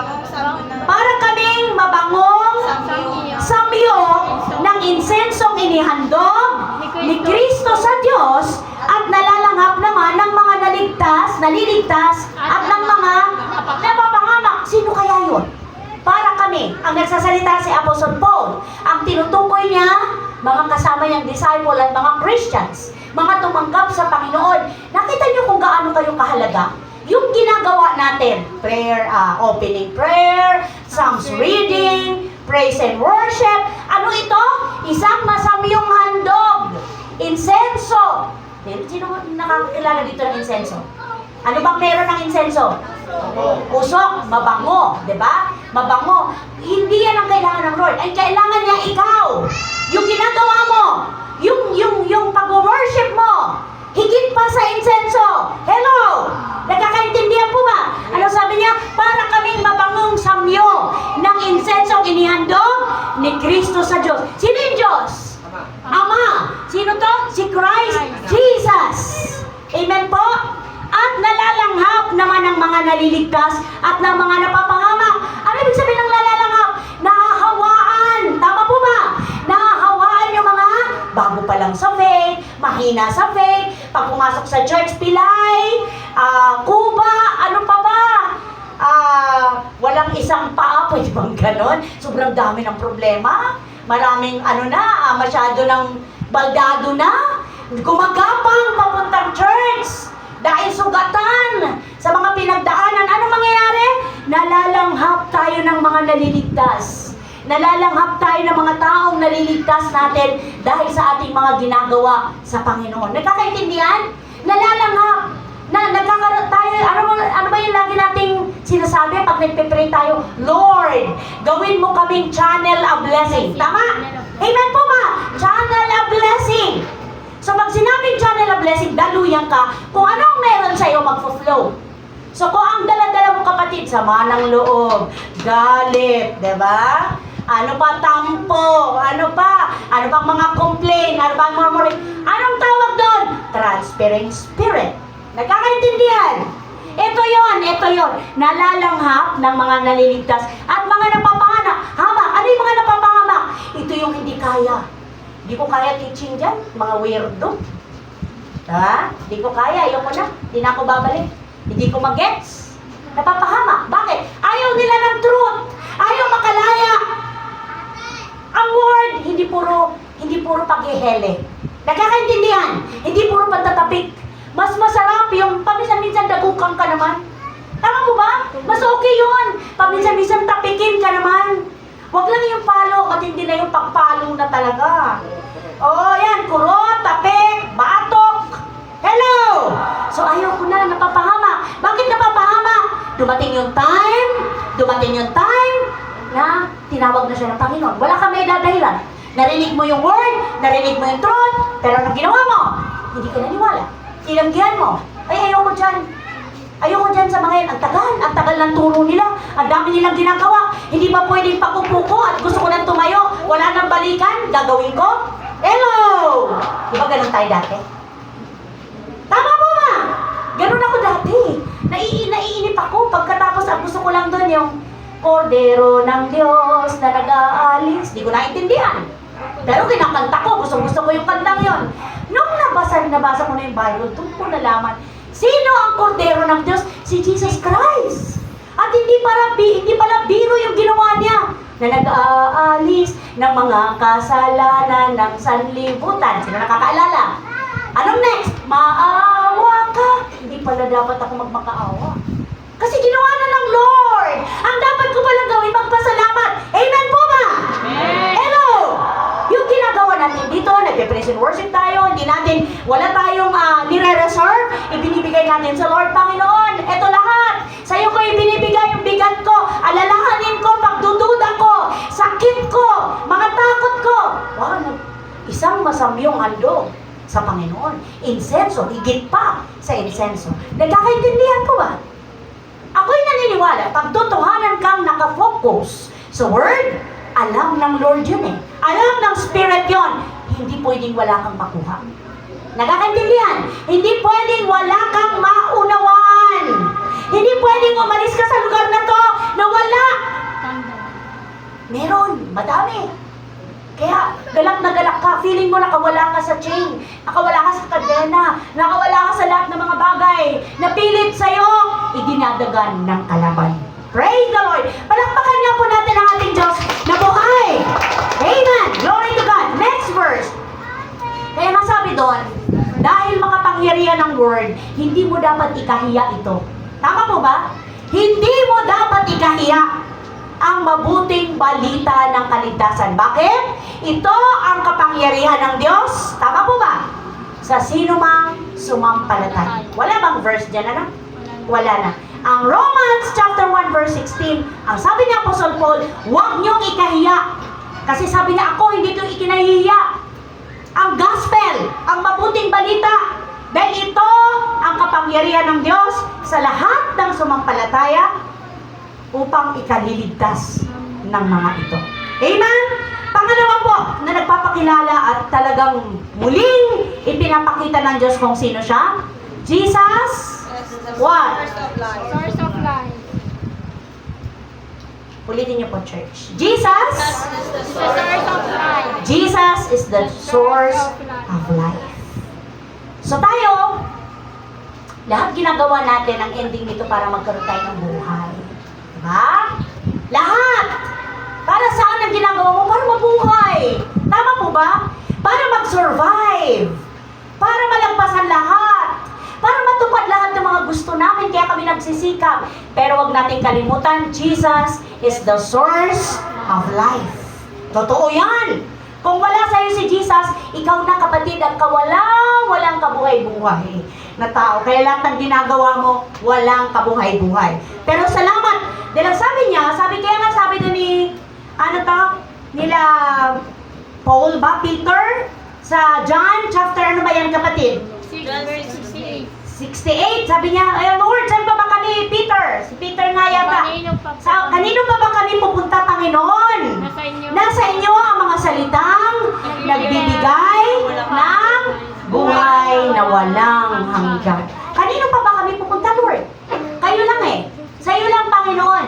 Para kaming mabangong samyo ng insensong inihandog ni Kristo sa Diyos at nalalanghap naman ng mga naliligtas at ng mga napapangamak. Sino kaya yun? Para kami, ang nagsasalita si Apostle Paul, ang tinutukoy niya, mga kasama niyang disciple at mga Christians, mga tumanggap sa Panginoon. Nakita niyo kung gaano kayo kahalaga? Yung ginagawa natin, prayer, opening prayer, Psalms reading, praise and worship. Ano ito? Isang masamyong handog. Insenso. Sino nakakilala dito ng insenso? Ano bang meron ng insenso? Usok, mabango, di ba? Mabango. Hindi yan ang kailangan ng Lord. Ang kailangan niya ikaw. Yung ginagawa mo, yung pag-worship mo, higit pa sa insenso. Hello! Nagkakaintindihan po ba? Ano sabi niya? Para kaming mabangong samyo ng insensong inihandog ni Kristo sa Diyos. Sino yung Diyos? Ama. Sino to? Si Christ Jesus. Amen po? At nalalanghap naman ng mga naliligtas at ng mga napapangamak. Ano ibig sabihin ng nalalanghap? Nahahawaan. Tama po ba? Nahahawaan yung mga bago pa lang sa faith, mahina sa faith, pag pumasok sa church, pilay, kuba, ano pa ba? Walang isang paa, pwede bang ganon? Sobrang dami ng problema. Maraming masyado ng baldado na. Gumagapang papuntang church. Dahil sugatan sa mga pinagdaanan, ano mangyayari? Nalalanghap tayo ng mga naliligtas. Nalalanghap tayo ng mga taong naliligtas natin dahil sa ating mga ginagawa sa Panginoon. Nagkakaintindihan? Nalalanghap. Nagkakaroon tayo, ano ba yung lagi nating sinasabi pag nagpe-pray tayo? Lord, gawin mo kaming channel of blessing. Tama? Amen po ba? Channel of blessing. So pag sinabing channel of blessing, daluyan ka kung anong meron sa'yo magfo-flow. So kung ang dala-dala mo kapatid, sama ng loob, galit, diba? Ano pa tampo, ano pang mga complaint, ano pang murmuring, anong tawag doon? Transferring spirit. Nagkakaintindihan? Ito yon, nalalanghap ng mga naliligtas at mga napapanganak. Ano yung mga napapanganak? Ito yung hindi kaya. Hindi ko kaya teaching dyan, mga weirdo. Hindi ko kaya, ayoko na. Hindi na ako babalik. Hindi ko mag-gets. Napapahamak. Bakit? Ayaw nila ng truth. Ayaw makalaya. Ang word, hindi puro paghihele. Nagkakaintindihan? Hindi puro pantatapik. Mas masarap yung paminsan-minsan dagukan ka naman. Tama mo ba? Mas okay yun. Paminsan-minsan tapikin ka naman. Huwag lang yung palo at hindi na yung pagpalo na talaga. Yan, kurot, tapik, batok. Hello! So ayaw ko na, napapahamak. Bakit napapahamak? Dumating yung time na tinawag na siya ng Panginoon. Wala ka may dadahilan. Narinig mo yung word, narinig mo yung truth, pero anong ginawa mo? Hindi ka naniwala. Tinanggihan mo. Ayoko dyan. Ayoko dyan sa mga yan. Ang tagal ng turo nila. Ang dami nilang ginagawa. Hindi ba pwedeng pakupo ko at gusto ko nang tumayo? Wala nang balikan? Gagawin ko? Hello! Di ba ganun tayo dati? Tama po ba? Ganun ako dati. Naiinip ako. Pagkatapos, ang gusto ko lang doon yung Kordero ng Diyos na nag-aalis. Di ko naintindihan. Pero kinakanta ko. Gusto ko yung kantang yon. Nung nabasa ko na yung Bible, doon ko nalaman, sino ang Kordero ng Diyos? Si Jesus Christ. At hindi pala biro yung ginawa niya na nag-aalis ng mga kasalanan ng sanlibutan. Sino nakakaalala? Anong next? Maawa ka. Hindi pala dapat ako magmakaawa. Kasi ginawa na ng Lord. Ang dapat ko palang gawin, magpasalamat. Amen po ba? Amen. Hello! Yung ginagawa natin dito, nagpe-praise and worship tayo, wala tayong nire-reserve, ibinibigay natin sa Lord. Panginoon, eto lahat. Sa'yo ko ibinibigay yung bigat ko, alalahanin ko, pagdududa ko, sakit ko, mga takot ko. Wow, isang masamyong handog sa Panginoon. Insenso, higit pa sa insenso. Nagkakaintindihan ko ba? Ako'y naniniwala, pag totohanan kang nakafocus focus sa Word, alam ng Lord yun eh. Alam ng Spirit yun. Hindi pwedeng wala kang makuha. Nagkakaintindihan? Hindi pwedeng wala kang maunawan. Hindi pwedeng umalis ka sa lugar na to na wala. Tanda. Meron, madami. Kaya galak na galak ka, feeling mo nakawala ka sa chain, nakawala ka sa kadena, nakawala ka sa lahat ng mga bagay na pilit sa'yo, idinadagan ng kalaban. Praise the Lord! Palakpakan nga po natin ang ating Diyos na buhay! Amen! Glory to God! Next verse. Kaya nga sabi doon, dahil makapangyarihan ng Word, hindi mo dapat ikahiya ito. Tama po ba? Hindi mo dapat ikahiya ang mabuting balita ng kaligtasan. Bakit? Ito ang kapangyarihan ng Diyos. Tama po ba? Sa sino mang sumampalatay. Wala bang verse dyan, ano? Wala na. Ang Romans chapter 1 verse 16, ang sabi ni Apostle Paul, huwag niyong ikahiya. Kasi sabi niya, ako hindi ko ikinahihiya. Ang gospel, ang mabuting balita, dahil ito ang kapangyarihan ng Diyos sa lahat ng sumampalataya upang ikaliligtas ng mga ito. Amen? Pangalawa po, na nagpapakilala at talagang muling ipinapakita ng Diyos kung sino siya. Jesus, what? Source of life. Ulitin niyo po, church. Jesus, The source of life. Jesus is the source of life. So tayo, lahat ginagawa natin, ang ending nito para magkaroon tayo ng buhay. Diba? Lahat! Para saan ang ginagawa mo? Para mabuhay. Tama po ba? Para mag-survive. Para malagpasan lahat. Para matupad lahat ng mga gusto namin, kaya kami nagsisikap. Pero wag nating kalimutan, Jesus is the source of life. Totoo yan. Kung wala sa'yo si Jesus, ikaw na kapatid ang walang kabuhay-buhay na tao. Kaya lahat ng ginagawa mo, walang kabuhay-buhay. Pero salamat. Dahil ang sabi niya, kaya nga sabi doon ni, nila Paul ba? Peter? Sa John chapter, ano ba yan kapatid? 6 verse 68. 68, sabi niya, ay Lord, saan pa ba kami, Peter? Si Peter nga yata. Kanino pa ba kami pupunta, Panginoon? Nasa inyo. Nasa inyo ang mga salitang nagbibigay ng buhay na walang hanggan. Kanino pa ba kami pupunta, Lord? Kayo lang eh. Sa iyo lang, Panginoon.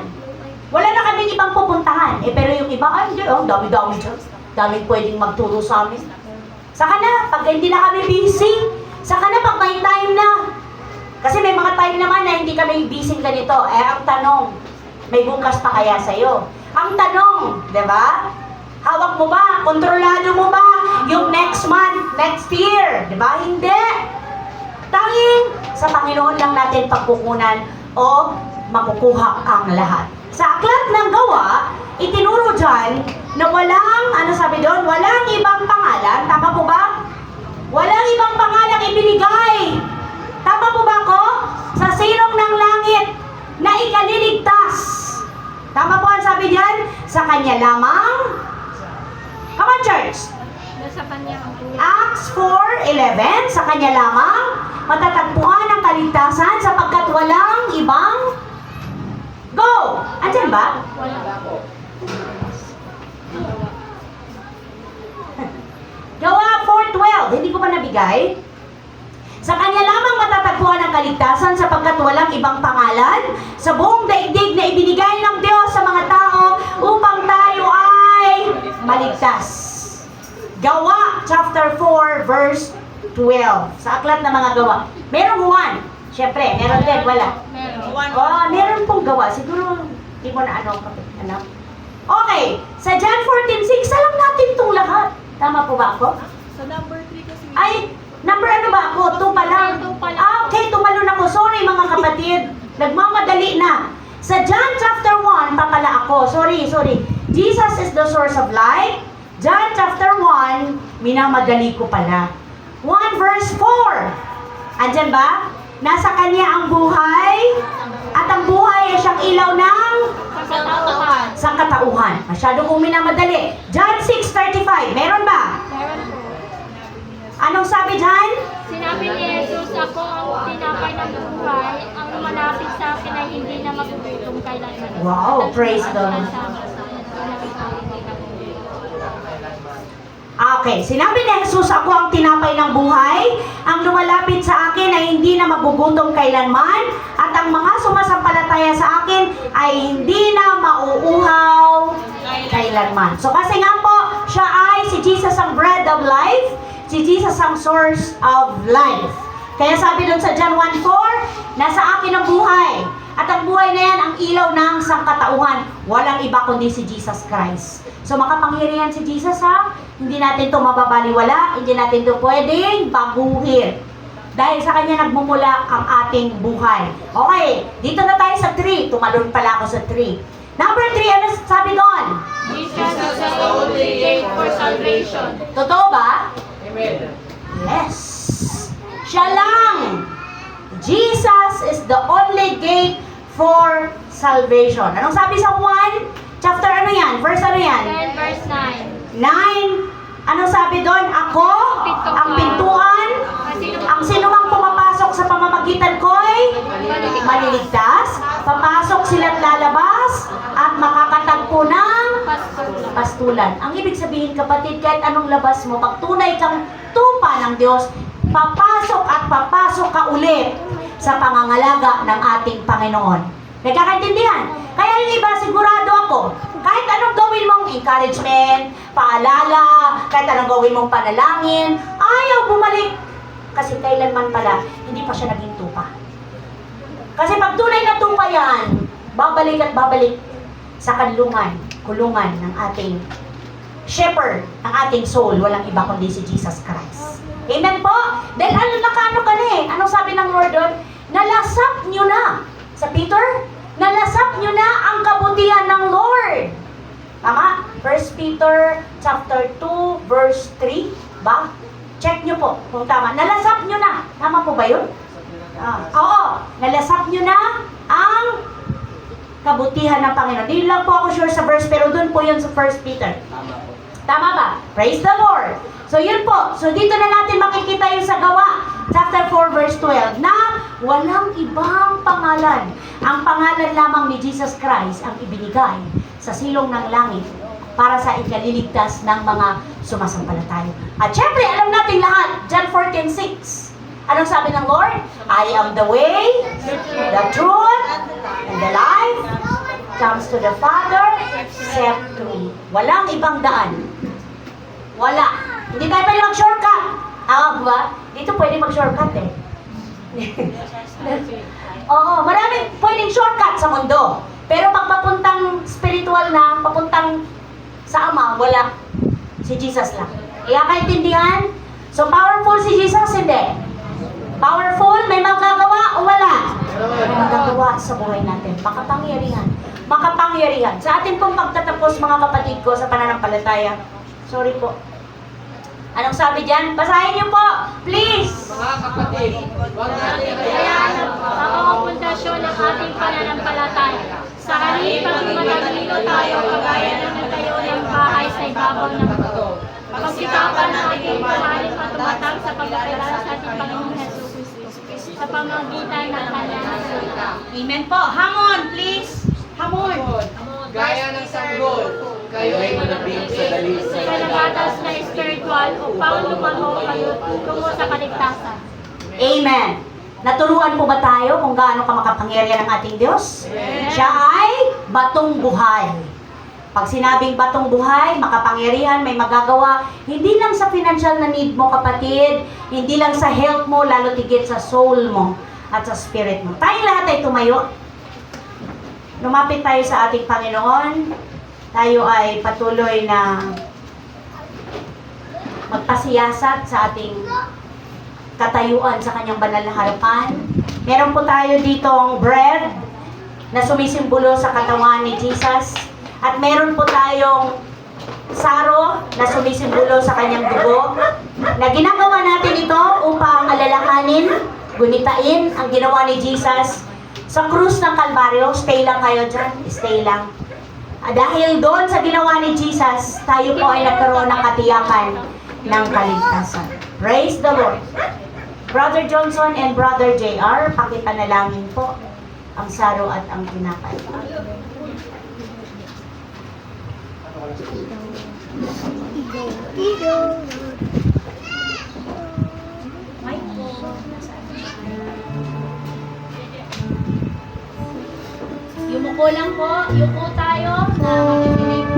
Wala na kaming ibang pupuntahan. Pero yung iba, ay, hindi, dami-dami dyan. Dami pwedeng magturo sa amin. Saka na, pag hindi na kami busy, saka na pag may time na. Kasi may mga time naman na hindi kami busy ganito. Ang tanong, may bukas pa kaya sa'yo? Ang tanong, di ba? Hawak mo ba? Kontrolado mo ba? Yung next month, next year, di ba? Hindi. Tanging sa Panginoon lang natin pagkukunan o makukuha ang lahat. Sa aklat ng gawa, itinuro dyan na walang, sabi doon? Walang ibang pangalan. Tama po ba? Walang ibang pangalang ibinigay. Tama po ba ako? Sa silong ng langit na ikaliligtas. Tama po ang sabi diyan? Sa Kanya lamang. Come on, church. Nasa kanya ang buhay. Acts 4:11, sa Kanya lamang matatagpuan ang kaligtasan sapagkat walang ibang. Go! Andyan ba? Wala. Gawa 4:12, hindi ko pa nabigay. Sa Kanya lamang matatagpuan ang kaligtasan sapagkat walang ibang pangalan sa buong daigdig na ibinigay ng Diyos sa mga tao upang tayo ay maligtas. Gawa chapter 4 verse 12. Sa aklat ng mga gawa. Merong 1. Siyempre, meron din, wala. Meron. Meron pong gawa. Siguro, hindi mo na anak. Okay, sa John 14:6, alam natin itong lahat. Tama po ba ako? Sa number 3 kasi. Ay, number ano ba ako? 2 pa lang. 2 pa lang. Okay, tumalon ako. Sorry mga kapatid. Nagmamadali na. Sa John chapter 1, pa pala ako. Sorry. Jesus is the source of life. John chapter 1, minamadali ko pala. 1 verse 4. Andyan ba? Nasa Kanya ang buhay, at ang buhay ay siyang ilaw ng Katauhan. sangkatauhan. Masyado kong minamadali. John 6:35. Meron ba? Meron po. Anong sabi dyan? Sinabi ni Jesus, ako ang tinapay ng buhay, ang malapit sa akin ay hindi na magugutom kailanman. Wow, praise the Lord. Okay, sinabi ni Jesus, ako ang tinapay ng buhay. Ang lumalapit sa akin ay hindi na magugutom kailanman. At ang mga sumasampalataya sa akin ay hindi na mauuhaw kailanman. So kasi nga po, siya ay si Jesus ang bread of life. Si Jesus ang source of life. Kaya sabi doon sa John 1:4, nasa akin ang buhay. At ang buhay na yan, ang ilaw ng sangkatauhan. Walang iba kundi si Jesus Christ. So makapangyarihan si Jesus ha. Hindi natin ito mababaliwala. Hindi natin ito pwedeng baguhin. Dahil sa kanya nagmumula ang ating buhay. Okay, dito na tayo sa 3. Tumalon pala ako sa 3. Number 3, ano sabi doon? Jesus is the only gate for salvation. Totoo ba? Amen. Yes. Siya lang. Jesus is the only gate for salvation. Anong sabi sa 1? Chapter ano yan? Verse ano yan? 10 verse 9. 9. Anong sabi doon? Ako, ang pintuan, ang sinumang pumapasok sa pamamagitan ko'y maliligtas. Papasok sila't lalabas at makakatagpo ng pastulan. Ang ibig sabihin, kapatid, kahit anong labas mo, pag tunay kang tupa ng Diyos, papasok at papasok ka ulit sa pangangalaga ng ating Panginoon. Nagkakaintindihan? Kaya yung iba, sigurado ako, kahit anong gawin mong encouragement, paalala, kahit anong gawin mong panalangin, ayaw bumalik. Kasi kailanman pala, hindi pa siya naging tupa. Kasi pag tunay na tupa yan, babalik at babalik sa kulungan ng ating shepherd, ng ating soul, walang iba kundi si Jesus Christ. Amen po? Dahil nakano ka na eh. Anong sabi ng Lord doon? Nalasap nyo na. Sa Peter, nalasap nyo na ang kabutihan ng Lord. Tama? 1 Peter chapter 2 verse 3 ba? Check nyo po kung tama. Nalasap nyo na. Tama po ba yun? Oo. Nalasap nyo na ang kabutihan ng Panginoon. Hindi lang po ako sure sa verse, pero doon po yun sa 1 Peter. Tama ba? Praise the Lord. So yun po. So dito na natin makikita yung sa Gawa, chapter 4 verse 12, na walang ibang pangalan. Ang pangalan lamang ni Jesus Christ ang ibinigay sa silong ng langit para sa ikaliligtas ng mga sumasampalataya. At syempre, alam natin lahat, John 14:6. Anong sabi ng Lord? I am the way, the truth, and the life. Comes to the Father, except to me. Walang ibang daan. Wala. Hindi tayo pwede mag-shortcut. Ba? Dito pwede mag-shortcut eh. Oo, maraming pwedeng shortcut sa mundo. Pero pag papuntang spiritual na, papuntang sa Ama, wala. Si Jesus lang. Kaintindihan? So powerful si Jesus, hindi. Powerful, may magagawa o wala? May magagawa sa buhay natin. Makapangyarihan. Makapangyarihan. Sa ating pong pagtatapos, mga kapatid ko, sa pananampalataya. Sorry po. Anong sabi dyan? Basahin niyo po, please. Mga kapatid, huwag natin Kaya ang pundasyon ng ating pananampalataya. Sa kalipang matalino tayo, kagaya ng natayo ng bahay sa ibabaw ng bato. Pagsikapan natin kumain at tumatag sa pag-aalala sa ating Panginoong Hesus Kristo sa pamamagitan ng kanyang salita. Amen po. Hamon, please. Hamon. gaya ng sanggol, kayo ay manabing sa dalisay Sa nagatas na spiritual upang lumango kayo tungo sa kaligtasan. Amen. Naturuan po ba tayo kung gaano ka makapangyarihan ng ating Diyos? Siya ay batong buhay. Pag sinabing batong buhay, makapangyarihan, may magagawa, hindi lang sa financial na need mo, kapatid, hindi lang sa health mo, lalo tigit sa soul mo at sa spirit mo. Tayong lahat ay tumayo. Lumapit tayo sa ating Panginoon. Tayo ay patuloy na magpasiyasat sa ating katayuan sa kanyang banal na harapan. Meron po tayo ditong bread na sumisimbolo sa katawan ni Jesus. At meron po tayong saro na sumisimbolo sa kanyang dugo, na ginagawa natin ito upang alalahanin, gunitain ang ginawa ni Jesus sa krus ng Kalbaryo. Stay lang kayo dyan, stay lang. Dahil doon sa ginawa ni Jesus, tayo po ay nagkaroon ng katiyakan ng kaligtasan. Praise the Lord. Brother Johnson and Brother JR, pakipanalangin po ang saro at ang tinapay. Igo. kulang po, yuko tayo na makikinig.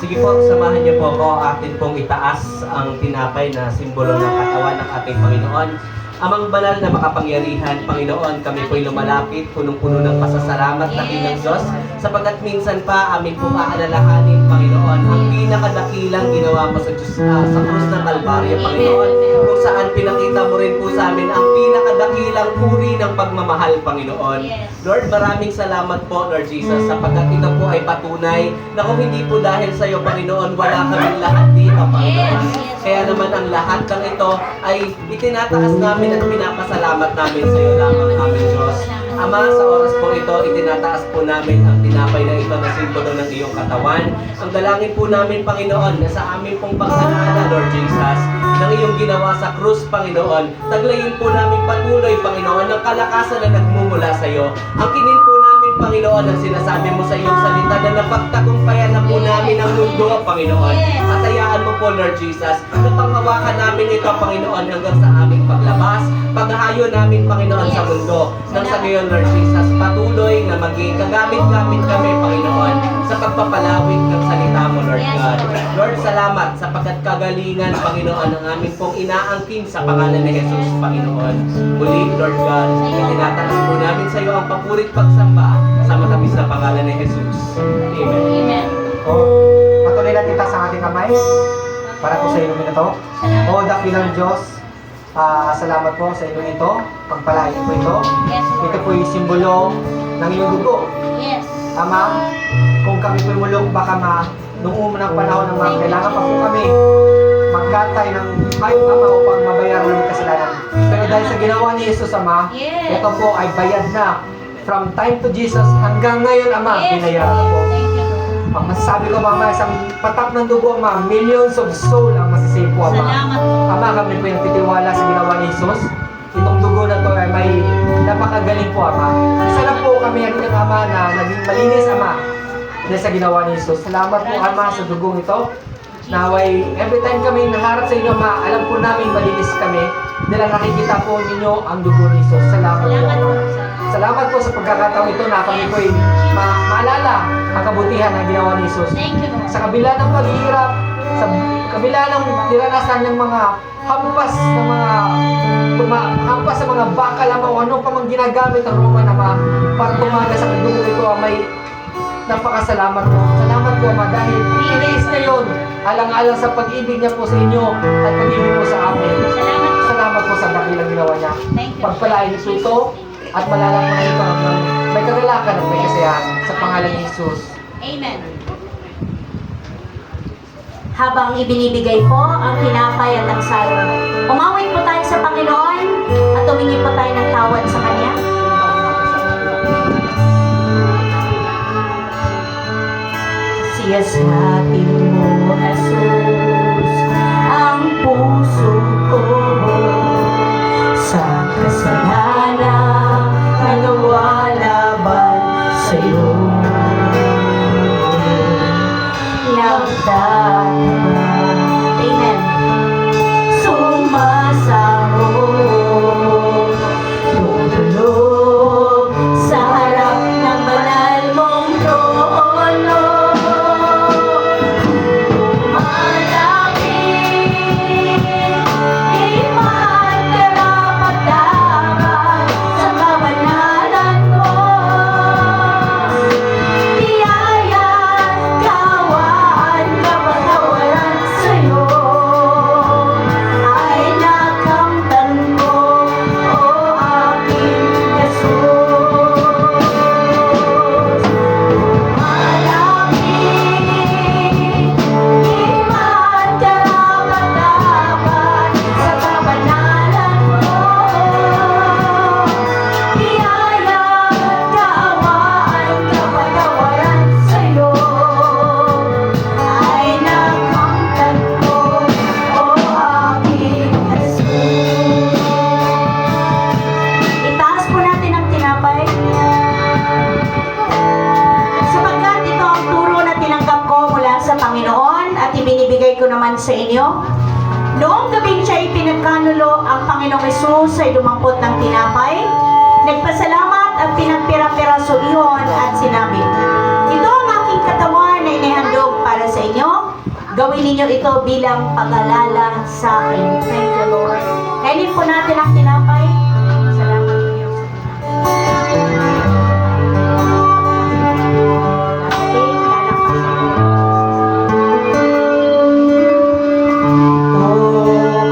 Sige po, samahan niyo po ako. Atin pong itaas ang tinapay na simbolo ng katawan ng ating Panginoon. Amang banal na makapangyarihan, Panginoon, kami po'y lumalapit, punong-puno ng pasasalamat na ng Diyos, sapagkat minsan pa amin pong aalalahanin, Panginoon, ang pinakadakilang ginawa mo sa Diyos sa krus ng Kalbaryo, Panginoon, kung saan pinakita mo rin po sa amin ang pinakadakilang uri ng pagmamahal, Panginoon. Lord, maraming salamat po, Lord Jesus, sapagkat ito po ay patunay na kung hindi po dahil sa iyo, Panginoon, wala kaming lahat dito, Panginoon. Kaya naman ang lahat ng ito ay itinataas namin at pinapasalamat namin sa iyo lamang, aming Diyos. Ama, sa oras po ito, itinataas po namin ang tinapay na ito na simbolo ng iyong katawan. Ang dalangin po namin, Panginoon, na sa amin pong pagsalala, Lord Jesus, ng iyong ginawa sa krus, Panginoon, taglayin po namin patuloy, Panginoon, ng kalakasan na nagmumula sa iyo. Ang kinin po namin, Panginoon, ang sinasabi mo sa iyong salita na napagtagumpayan na po namin ang mundo, Panginoon. At hayaan mo po, Lord Jesus, na panghawakan namin ito, Panginoon, hanggang sa aming paglabas, paghahayo namin, Panginoon, sa mundo. Nang sa ngayon, Lord Jesus, patuloy na maging kagamit-gamit kami, Panginoon, sa pagpapalawig ng salita mo, Lord God. Lord, salamat sapagkat kagalingan, Panginoon, ang aming pong inaangkin sa pangalan ni Jesus, Panginoon. Muli, Lord God, itinataas po namin sa iyo ang papurit pagsamba sa matamis na pangalan ni Jesus. Amen. Amen. O, patuloy natin itaas ang ating kamay para po sa inyong ito. O, dakilang Diyos, salamat po sa inyong ito. Pagpalain po ito. Yes, Lord. Ito po yung simbolo ng iyong dugo. Yes. Ama, kung kami po mulong baka nung unang panahon ng mga kailangan pa po kami magkatay ng kahit Ama upang mabayaran ng kasalanan. Pero dahil sa ginawa ni Jesus, Ama, Yes. ito po ay bayad na. From time to Jesus hanggang ngayon, Ama, Yes, binayaran po. Thank you, Lord. Ang masasabi ko, Mama, isang patak ng dugo, Ama, millions of soul ang masisave po, Ama. Salamat po. Ama, kami po yung titiwala sa ginawa ni Jesus. Itong dugo na to ay may napakagaling po, Ama. Isa lang po kami ang inyong Ama na naging malinis, Ama, dahil sa ginawa ni Jesus. Salamat po, Ama, sa dugong ito. Naway, every time kami naharap sa inyo, Ama, alam po namin malinis kami. Dahil nakikita po ninyo ang dugo ni Jesus. Salamat Salamat po. po. Salamat po sa pagkakataon ito na kami po maalala ang kabutihan na ginawa ni Jesus. Thank you, Lord. Sa kabila ng paghihirap, sa kabila ng niranasan ng mga hampas sa mga bakal, Ama, o anong pa mang ginagamit ang Roman, Ama, para tumaga sa dugo ito, may napakasalamat po. Salamat po, Ama, dahil iniis na yun, alang-alang sa pag-ibig niya po sa inyo at pag-ibig po sa amin. Salamat po. Salamat po sa dakilang ginawa niya. Thank you. Pagpalain niyo po ito at malalaman na ito hanggang may kagalakan at may kasiyahan sa pangalan ni Jesus. Amen. Habang ibinibigay po ang tinapay at ang sayo, umawit po tayo sa Panginoon at humingi po tayo ng tawad sa Kanya. Siyasatin mo, Jesus, ang puso ko sa kasalanan na nawalaban sa'yo. Nagtatama, amen. Sumasahog, tutulog sa harap ng banal mong trono. Malapit, iman karapat-dapat sa kabanalan mo. Biyaya, kawaan, kapatawaran sa'yo ay nakamtan ko, o aking Jesus. Malapit, iman karapat-dapat sa kabanalan mo. Biyaya, kaawaan, kapatawaran sa'yo ay nakamtan ko, o aking Jesus. Itaas po natin ang tinapay. Sapagkat ito ang turo na tinanggap ko mula sa Panginoon at ibinibigay ko naman sa inyo. Noong gabing siya ipinagkanulo, ang Panginoong Hesus ay dumampot ng tinapay, nagpasalamat at pinagpira-piraso iyon at sinabi, ito ang aking katawan na inihandog para sa inyo. Gawin ninyo ito bilang pag-alala sa akin. Thank you, Lord. Kainin po natin ang tinapay. Salamat po, Diyos.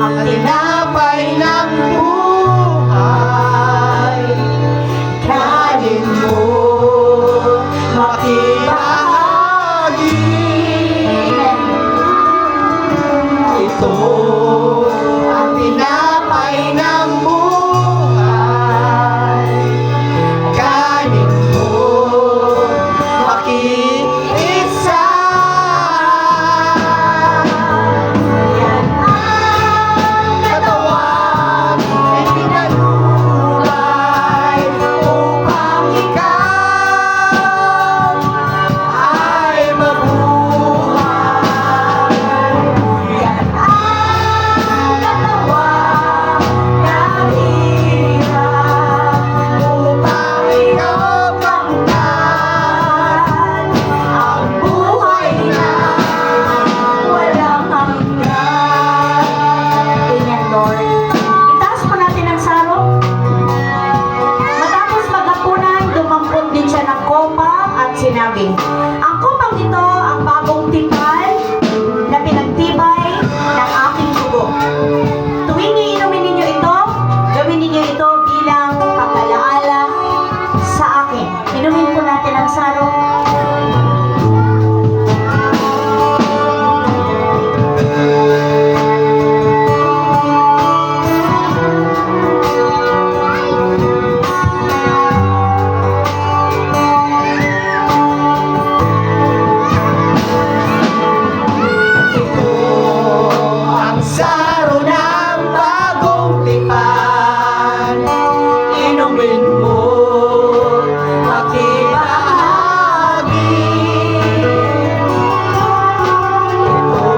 Ang tinapay ng buhay, kanin mo, makibahagi. Ito ang tinapay ng buhay, kanin mo, makiisa. Yan ang katawan na pinalulay upang ikaw ay mabuhay. Yan ang katawan na hirap upang ikaw kamtan ang buhay na walang hanggan. Amen, Lord. Itaas po natin ang sarong. Matapos maghapunan, dumampot din siya ng kopa at sinabi, ang kopang ito ang bagong tipan na pinagtibay ng aking dugo. Tuwing iinumin ninyo ito, gawin ninyo ito bilang pag-alaala sa akin. Inumin po natin ang sarong. Ang saro ng bagong tipan, inumin mo, makibahagi. Ito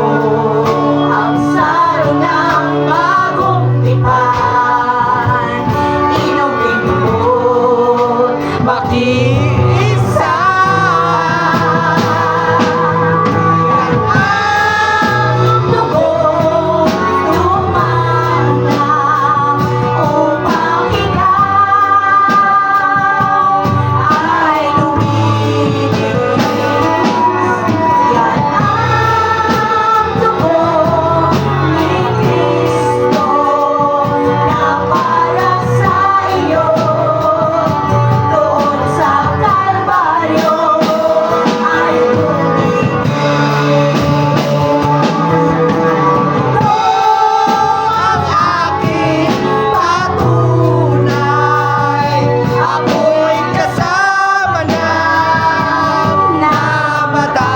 ang saro ng bagong tipan, inumin mo, makiisa. Ako'y kasama ng namatay.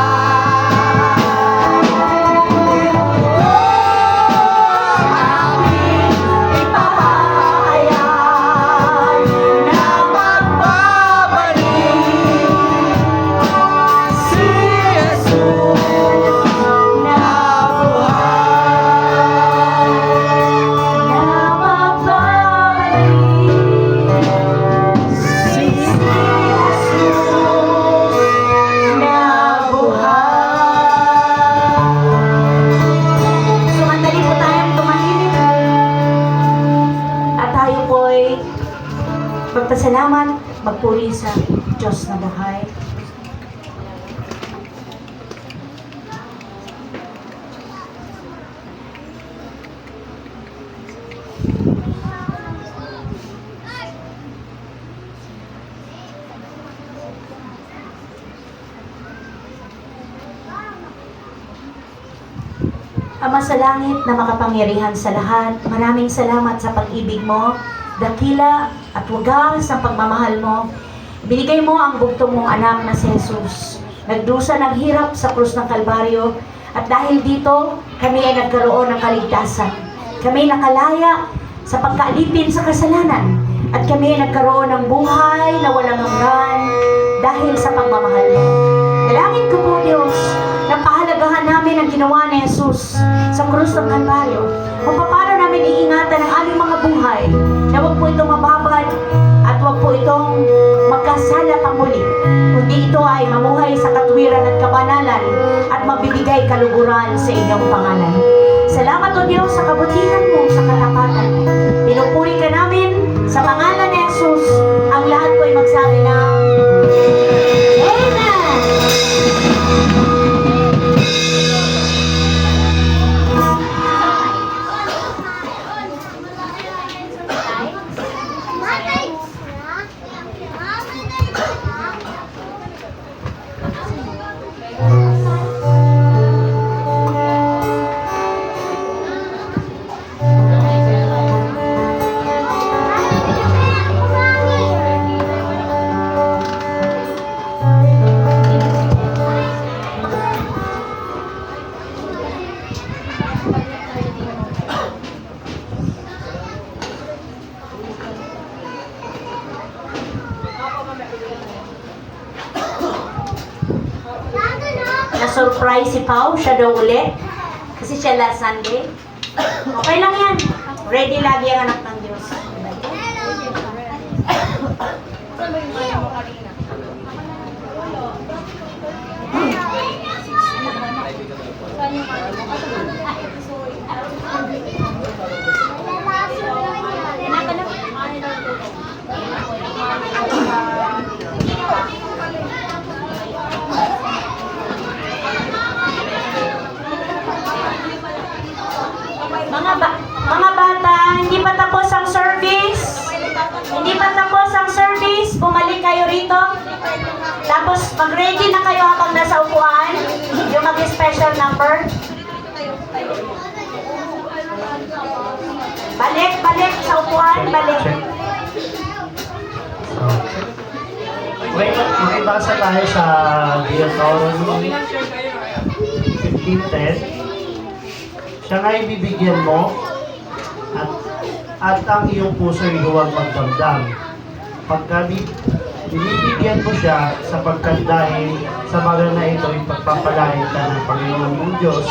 Aking ipapahayag na magbabalik si Jesus na buhay. Si Jesus na buhay. Sumandali po tayong tumahimik. At tayo po'y magpasalamat, magpuri sa Diyos na buhay. Ama sa langit na makapangyarihan sa lahat, maraming salamat sa pag-ibig mo, dakila at wagas ang pagmamahal mo. Binigay mo ang bugtong mong anak na si Jesus. Nagdusa ng hirap sa krus ng Kalbaryo at dahil dito, kami ay nagkaroon ng kaligtasan. Kami nakalaya sa pagkaalipin sa kasalanan at kami ay nagkaroon ng buhay na walang hanggan dahil sa pagmamahal mo. Dalangin ko po, Diyos, na pahalagahan namin ang ginawa ni Jesus sa krus ng Kalbaryo. Kung paano namin iingatan ang aming mga buhay, na huwag po ito mababad at huwag po itong magkasala pang muli, kundi ito ay mamuhay sa katwiran at kabanalan at magbibigay kaluguran sa inyong pangalan. Salamat o Diyos sa kabutihan mo, sa katapatan mo. Pinupuri ka namin sa pangalan ni Jesus. Ang lahat po ay magsabi na Amen! Na-surprise si Pau, siya daw ulit. Kasi siya last Sunday. Okay lang yan. Ready lagi ang anak ng Diyos. Mga bata, hindi pa tapos ang service. Hindi pa tapos ang service. Bumalik kayo rito. Tapos mag-ready na kayo habang nasa upuan. Yung mag-special number. Balik sa upuan. Balik. May basa tayo sa Deuteronomy 15:10. Siya nga'y bibigyan mo at ang iyong puso'y huwag magdamdam. Pagka binibigyan mo siya sapagkat dahil sa bagay na ito ay pagpapalain ka ng Panginoon mong Diyos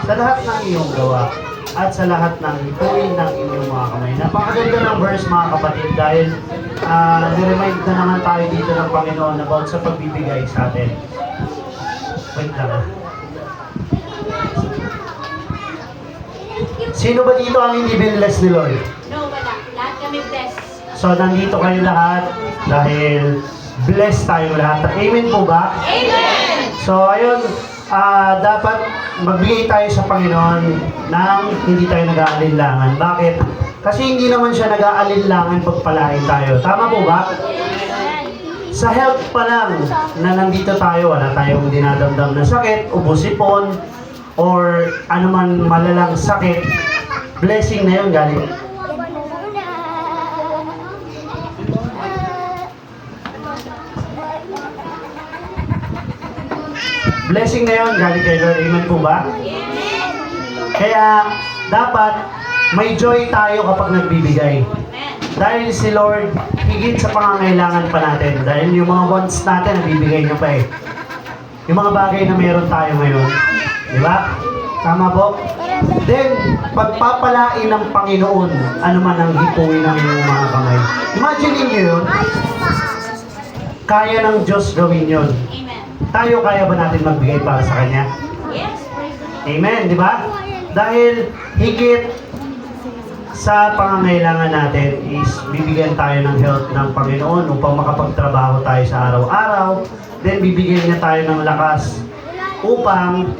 sa lahat ng iyong gawa at sa lahat ng hituin ng inyong mga kamay. Napakaganda ng verse mga kapatid dahil niremind na naman tayo dito ng Panginoon about sa pagbibigay sa atin. Wait lang. Sino ba dito ang hindi binless ni Lord? No, wala. Lahat kami blessed. So, nandito kayo lahat dahil blessed tayo lahat. Amen po ba? Amen! So, ayun, dapat magbigay tayo sa Panginoon nang hindi tayo nag-aalinlangan. Bakit? Kasi hindi naman siya nag-aalinlangan pagpalain tayo. Tama po ba? Sa health pa lang na nandito tayo, wala tayong dinadamdam na sakit, ubusipon, or anuman malalang sakit, blessing na yun galing. Blessing na yun galing kay Lord. Amen po ba? Kaya dapat may joy tayo kapag nagbibigay. Dahil si Lord higit sa pangangailangan pa natin. Dahil yung mga wants natin, nabibigay niya pa eh. Yung mga bagay na meron tayo ngayon. Di ba? Tama po? Then, pagpapalain ng Panginoon, ano man ang hipuin ng inyong mga kamay. Imagine niyo yun. Kaya ng Diyos gawin yun. Tayo kaya ba natin magbigay para sa Kanya? Yes. Amen, di ba? Dahil higit sa pangangailangan natin is bibigyan tayo ng health ng Panginoon upang makapagtrabaho tayo sa araw-araw. Then, bibigyan niya tayo ng lakas upang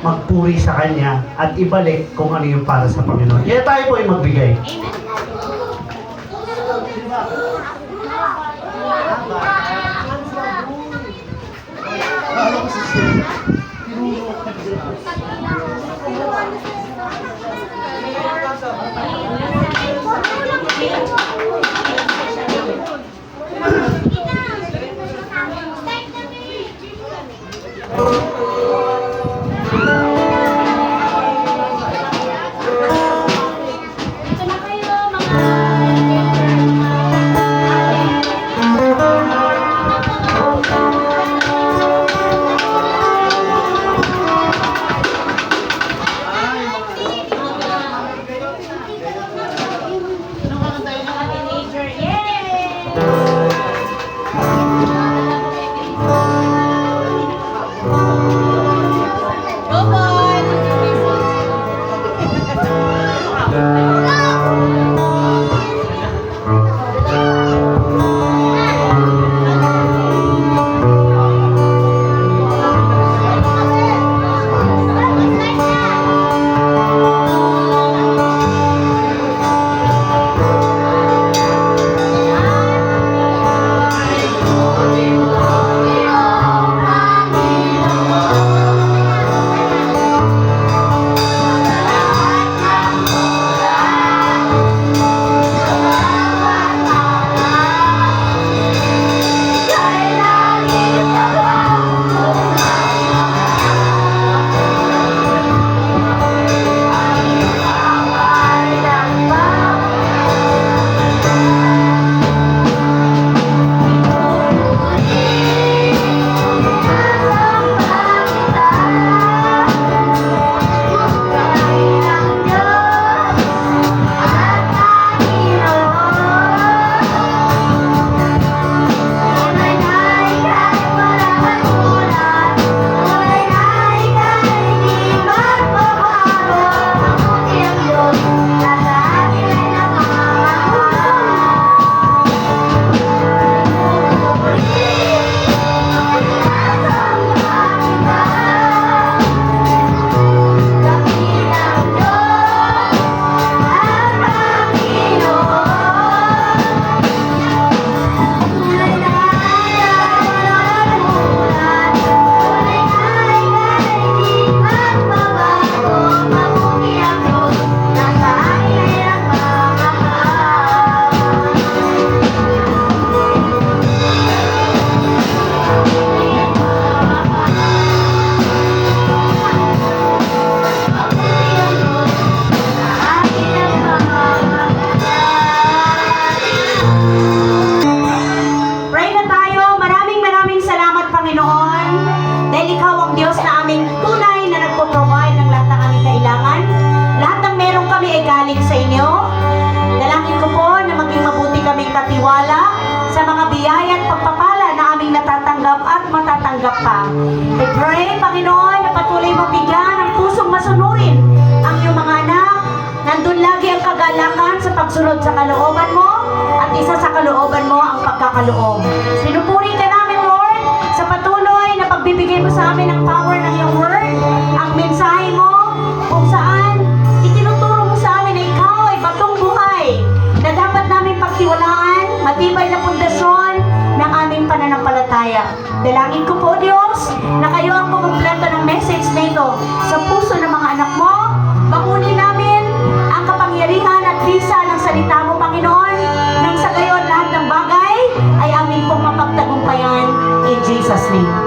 magpuri sa Kanya at ibalik kung ano yung para sa Panginoon. Kaya tayo po ay magbigay. Ito na kayo, mga ang Diyos na aming tunay na nagpo-provide ng lahat ng aming kailangan. Lahat ng meron kami ay galing sa inyo. Dalangin ko po na maging mabuti kaming katiwala sa mga biyaya at pagpapala na aming natatanggap at matatanggap pa. I pray, Panginoon, na patuloy mo bigyan ng pusong masunurin ang iyong mga anak. Nandun lagi ang kagalakan sa pagsunod sa kalooban mo at isa sa kalooban mo ang pagkakaloob. Pinupuri ka namin, Lord, sa patuloy na pagbibigay mo sa amin ang power ng iyong word, ang mensahe mo kung saan itinuturo mo sa amin na ikaw ay batong buhay na dapat namin pagtiwalaan, matibay na pundasyon ng aming pananampalataya. Dalangin ko po, Diyos, na kayo ang kumumpleto ng message na ito sa puso ng mga anak mo. Bakunin namin ang kapangyarihan at bisa ng salita mo, Panginoon, nang sa gayon lahat ng bagay ay amin pong mapagtagumpayan in Jesus' name.